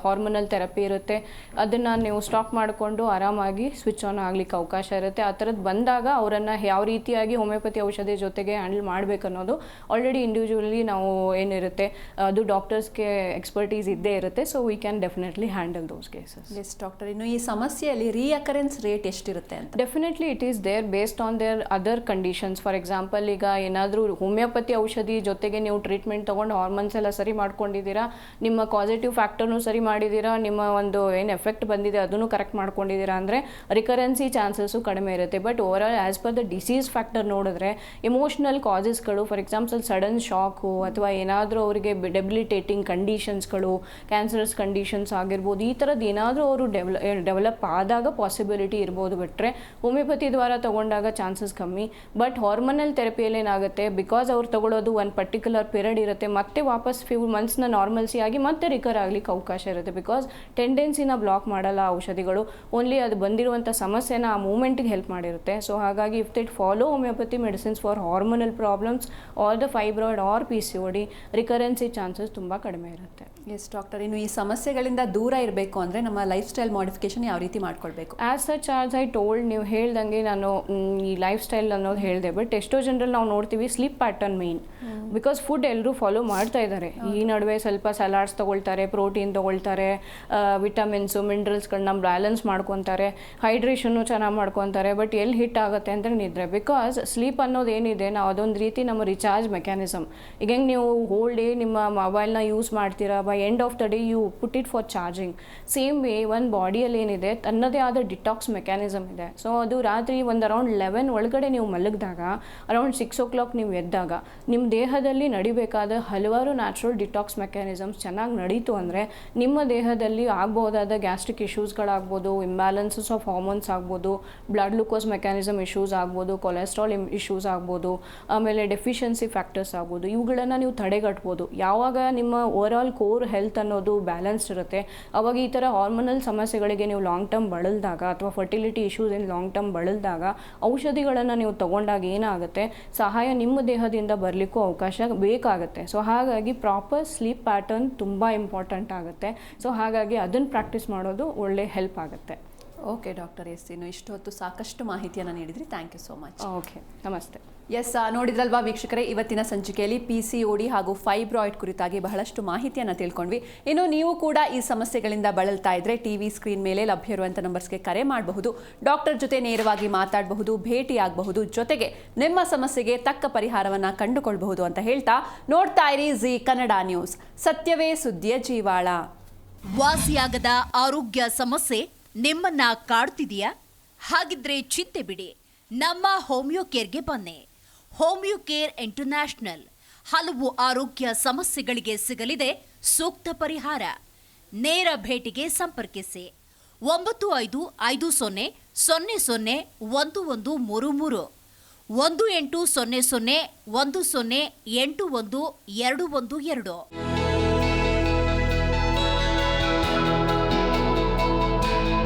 ಹಾರ್ಮೋನಲ್ ಥೆರಪಿ ಇರುತ್ತೆ. ಅದನ್ನು ನೀವು ಸ್ಟಾಪ್ ಮಾಡಿಕೊಂಡು ಆರಾಮಾಗಿ ಸ್ವಿಚ್ ಆನ್ ಆಗ್ಲಿಕ್ಕೆ ಅವಕಾಶ ಇರುತ್ತೆ. ಆ ಥರದ್ದು ಬಂದಾಗ ಅವರನ್ನು ಯಾವ ರೀತಿಯಾಗಿ ಹೋಮಿಯೋಪತಿ ಔಷಧಿ ಜೊತೆಗೆ ಹ್ಯಾಂಡಲ್ ಮಾಡಬೇಕು ಅನ್ನೋದು ಆಲ್ರೆಡಿ ಇಂಡಿವಿಜುವಲಿ ನಾವು ಏನಿರುತ್ತೆ ಅದು ಡಾಕ್ಟರ್ಸ್ಗೆ ಎಕ್ಸ್ಪರ್ಟೀಸ್ ಇದ್ದೇ ಇರುತ್ತೆ. So we can definitely handle those cases. Yes doctor, ಇನ್ನು ಈ ಸಮಸ್ಯೆಯಲ್ಲಿ ರಿಅಕರೆನ್ಸ್ ರೇಟ್ ಎಷ್ಟಿರುತ್ತೆ ಅಂತ? Definitely it is there based on their other conditions. For example, ಈಗ ಏನಾದರೂ ಹೋಮಿಯೋಪತಿ ಔಷಧಿ ಜೊತೆಗೆ ನೀವು ಟ್ರೀಟ್ಮೆಂಟ್ ತೊಗೊಂಡು ಹಾರ್ಮೋನ್ಸ್ ಎಲ್ಲ ಸರಿ ಮಾಡ್ಕೊಂಡಿದ್ದೀರಾ, ನಿಮ್ಮ ಕಾಸಿಟಿವ್ ಫ್ಯಾಕ್ಟರ್ನೂ ಸರಿ ಮಾಡಿದ್ದೀರಾ, ನಿಮ್ಮ ಒಂದು ಏನು ಎಫೆಕ್ಟ್ ಬಂದಿದೆ ಅದನ್ನು ಕರೆಕ್ಟ್ ಮಾಡ್ಕೊಂಡಿದ್ದೀರಾ ಅಂದರೆ ರಿಕರೆನ್ಸಿ ಚಾನ್ಸಸ್ಸು ಕಡಿಮೆ ಇರುತ್ತೆ. But over all as per of the disease factor ನೋಡಿದ್ರೆ ಎಮೋಷ್ನಲ್ ಕಾಸಸ್ಗಳು, ಫಾರ್ ಎಕ್ಸಾಂಪಲ್ ಸಡನ್ ಶಾಕು ಅಥವಾ ಏನಾದರೂ ಅವರಿಗೆ ಡೆಬಿಲಿಟೇಟಿಂಗ್ ಕಂಡೀಷನ್ಸ್ಗಳು, ಕ್ಯಾನ್ಸರಸ್ ಕಂಡೀಷನ್ಸ್ ಆಗಿರ್ಬೋದು, ಈ ಥರದ್ದು ಏನಾದರೂ ಅವರು ಡೆವಲಪ್ ಆದಾಗ ಪಾಸಿಬಿಲಿಟಿ ಇರ್ಬೋದು. ಬಿಟ್ಟರೆ ಹೋಮಿಯೋಪತಿ ದ್ವಾರ ತೊಗೊಂಡಾಗ ಚಾನ್ಸಸ್ ಕಮ್ಮಿ. ಬಟ್ ಹಾರ್ಮೋನಲ್ ಥೆರಪಿಯಲ್ಲಿ ಏನಾಗುತ್ತೆ, ಬಿಕಾಸ್ ಅವ್ರು ತಗೊಳ್ಳೋದು ಒಂದು ಪರ್ಟಿಕ್ಯುಲರ್ ಪೀರಿಯಡ್ ಇರುತ್ತೆ, ಮತ್ತೆ ವಾಪಸ್ ಫ್ಯೂ ಮಂತ್ಸ್ನ ನಾರ್ಮಲ್ಸಿ ಆಗಿ ಮತ್ತೆ ರಿಕವರ್ ಆಗಲಿಕ್ಕೆ ಅವಕಾಶ ಇರುತ್ತೆ. ಬಿಕಾಸ್ ಟೆಂಡೆನ್ಸಿನ ಬ್ಲಾಕ್ ಮಾಡಲ್ಲ ಔಷಧಿಗಳು, ಓನ್ಲಿ ಅದು ಬಂದಿರುವಂಥ ಸಮಸ್ಯೆನ ಆ ಮೂಮೆಂಟಿಗೆ ಹೆಲ್ಪ್ ಮಾಡಿರುತ್ತೆ. ಸೊ ಹಾಗಾಗಿ if did follow homeopathy medicines for hormonal problems or the fibroid or PCOD, recurrency chances ತುಂಬ ಕಡಿಮೆ ಇರುತ್ತೆ. ಎಸ್ ಡಾಕ್ಟರ್, ಇನ್ನು ಈ ಸಮಸ್ಯೆಗಳಿಂದ ದೂರ ಇರಬೇಕು ಅಂದರೆ ನಮ್ಮ ಲೈಫ್ ಸ್ಟೈಲ್ ಮಾಡಿಫಿಕೇಶನ್ ಯಾವ ರೀತಿ ಮಾಡ್ಕೊಳ್ಬೇಕು? As such as I told, ನೀವು ಹೇಳ್ದಂಗೆ ನಾನು ಈ ಲೈಫ್ ಸ್ಟೈಲ್ ಅನ್ನೋದು ಹೇಳಿದೆ. ಬಟ್ ಎಷ್ಟೋ ಜನರಲ್ಲಿ ನಾವು ನೋಡ್ತೀವಿ sleep pattern main, because food ಎಲ್ಲರೂ ಫಾಲೋ ಮಾಡ್ತಾ ಇದ್ದಾರೆ. ಈ ನಡುವೆ ಸ್ವಲ್ಪ ಸಲಾಡ್ಸ್ ತೊಗೊಳ್ತಾರೆ, ಪ್ರೋಟೀನ್ ತೊಗೊಳ್ತಾರೆ, ವಿಟಮಿನ್ಸು ಮಿನರಲ್ಸ್ಗಳನ್ನ ಬ್ಯಾಲೆನ್ಸ್ ಮಾಡ್ಕೊತಾರೆ, ಹೈಡ್ರೇಷನ್ನು ಚೆನ್ನಾಗಿ ಮಾಡ್ಕೊತಾರೆ. ಬಟ್ ಎಲ್ಲಿ ಹಿಟ್ ಆಗುತ್ತೆ ಅಂದರೆ ನಿದ್ರೆ. ಬಿಕಾಸ್ ಸ್ಲೀಪ್ ಅನ್ನೋದು ಏನಿದೆ, ನಾವು ಅದೊಂದು ರೀತಿ ನಮ್ಮ ರಿಚಾರ್ಜ್ ಮೆಕ್ಯಾನಿಸಮ್. ಈಗ ಹೆಂಗೆ ನೀವು ಹೋಲ್ ಡೇ ನಿಮ್ಮ ಮೊಬೈಲ್ನ ಯೂಸ್ ಮಾಡ್ತೀರಾ, by end of the day you put it for charging. Same way ಒಂದು ಬಾಡಿಯಲ್ಲಿ ಏನಿದೆ ತನ್ನದೇ ಆದ ಡಿಟಾಕ್ಸ್ ಮೆಕ್ಯಾನಿಸಮ್ ಇದೆ. ಸೊ ಅದು ರಾತ್ರಿ ಒಂದು ಅರೌಂಡ್ 11 ಒಳಗಡೆ ನೀವು ಮಲಗಿದಾಗ, ಅರೌಂಡ್ 6 o'clock ನೀವು ಎದ್ದಾಗ ನಿಮ್ಮ ದೇಹದಲ್ಲಿ ನಡಿಬೇಕಾದ ಹಲವಾರು ನ್ಯಾಚುರಲ್ ಡಿಟಾಕ್ಸ್ ಮೆಕ್ಯಾನಿಸಮ್ಸ್ ಚೆನ್ನಾಗಿ ನಡೀತು ಅಂದರೆ ನಿಮ್ಮ ದೇಹದಲ್ಲಿ ಆಗ್ಬೋದಾದ ಗ್ಯಾಸ್ಟ್ರಿಕ್ ಇಶ್ಯೂಸ್ಗಳಾಗ್ಬೋದು, ಇಂಬ್ಯಾಲೆನ್ಸಸ್ ಆಫ್ ಹಾರ್ಮೋನ್ಸ್ ಆಗ್ಬೋದು, ಬ್ಲಡ್ ಗ್ಲೂಕೋಸ್ ಮೆಕ್ಯಾನಿಸಮ್ ಇಶ್ಯೂಸ್ ಆಗ್ಬೋದು, ಕೊಲೆಸ್ಟ್ರಾಲ್ ಇಶ್ಯೂಸ್ ಆಗ್ಬೋದು, ಆಮೇಲೆ ಡೆಫಿಷಿಯನ್ಸಿ ಫ್ಯಾಕ್ಟರ್ಸ್ ಆಗ್ಬೋದು. ಇವುಗಳನ್ನು ನೀವು ತಡೆಗಟ್ಬೋದು. ಯಾವಾಗ ನಿಮ್ಮ ಓವರ್ ಆಲ್ ಕೋರ್ ಹೆಲ್ತ್ ಅನ್ನೋದು ಬ್ಯಾಲೆನ್ಸ್ಡ್ ಇರುತ್ತೆ, ಅವಾಗ ಈ ಥರ ಹಾರ್ಮೋನಲ್ ಸಮಸ್ಯೆಗಳಿಗೆ ನೀವು ಲಾಂಗ್ ಟರ್ಮ್ ಬಳಲಿದಾಗ ಅಥವಾ fertility issues in long term ಬಳಲಿದಾಗ ಔಷಧಿಗಳನ್ನು ನೀವು ತೊಗೊಂಡಾಗ ಏನಾಗುತ್ತೆ, ಸಹಾಯ ನಿಮ್ಮ ದೇಹದಿಂದ ಬರಲಿಕ್ಕೂ ಅವಕಾಶ ಬೇಕಾಗುತ್ತೆ. ಸೊ ಹಾಗಾಗಿ ಪ್ರಾಪರ್ ಸ್ಲೀಪ್ ಪ್ಯಾಟರ್ನ್ ತುಂಬ ಇಂಪಾರ್ಟೆಂಟ್ ಆಗುತ್ತೆ. ಸೊ ಹಾಗಾಗಿ ಅದನ್ನು ಪ್ರಾಕ್ಟೀಸ್ ಮಾಡೋದು ಒಳ್ಳೆ ಹೆಲ್ಪ್ ಆಗುತ್ತೆ. ಓಕೆ ಡಾಕ್ಟರ್, ಎಸ್ ಇನ್ನು ಇಷ್ಟು ಹೊತ್ತು ಸಾಕಷ್ಟು ಮಾಹಿತಿಯನ್ನು ನೀಡಿದ್ರಿ. Thank you so much. Okay, ನಮಸ್ತೆ. ಎಸ್, ನೋಡಿದ್ರಲ್ವಾ ವೀಕ್ಷಕರೇ, ಇವತ್ತಿನ ಸಂಚಿಕೆಯಲ್ಲಿ PCOD ಹಾಗೂ ಫೈಬ್ರಾಯ್ಡ್ ಕುರಿತಾಗಿ ಬಹಳಷ್ಟು ಮಾಹಿತಿಯನ್ನು ತಿಳ್ಕೊಂಡ್ವಿ. ಇನ್ನು ನೀವು ಕೂಡ ಈ ಸಮಸ್ಯೆಗಳಿಂದ ಬಳಲ್ತಾ ಇದ್ರೆ TV ಸ್ಕ್ರೀನ್ ಮೇಲೆ ಲಭ್ಯ ಇರುವಂಥ ನಂಬರ್ಸ್ಗೆ ಕರೆ ಮಾಡಬಹುದು, ಡಾಕ್ಟರ್ ಜೊತೆ ನೇರವಾಗಿ ಮಾತಾಡಬಹುದು, ಭೇಟಿಯಾಗಬಹುದು, ಜೊತೆಗೆ ನಿಮ್ಮ ಸಮಸ್ಯೆಗೆ ತಕ್ಕ ಪರಿಹಾರವನ್ನು ಕಂಡುಕೊಳ್ಬಹುದು ಅಂತ ಹೇಳ್ತಾ ನೋಡ್ತಾ ಇರಿ ಜಿ ಕನ್ನಡ ನ್ಯೂಸ್. ಸತ್ಯವೇ ಸುದ್ದಿಯ ಜೀವಾಳ. ವಾಸಿಯಾಗದ ಆರೋಗ್ಯ ಸಮಸ್ಯೆ ನಿಮ್ಮನ್ನ ಕಾಡ್ತಿದೆಯಾ? ಹಾಗಿದ್ರೆ ಚಿಂತೆ ಬಿಡಿ, ನಮ್ಮ ಹೋಮಿಯೋ ಕೇರ್ಗೆ ಬನ್ನಿ. ಹೋಮಿಯೋ ಕೇರ್ ಇಂಟರ್ನ್ಯಾಷನಲ್ ಹಲವು ಆರೋಗ್ಯ ಸಮಸ್ಯೆಗಳಿಗೆ ಸಿಗಲಿದೆ ಸೂಕ್ತ ಪರಿಹಾರ. ನೇರ ಭೇಟಿಗೆ ಸಂಪರ್ಕಿಸಿ 9550 00 1133 1800 10 81 212.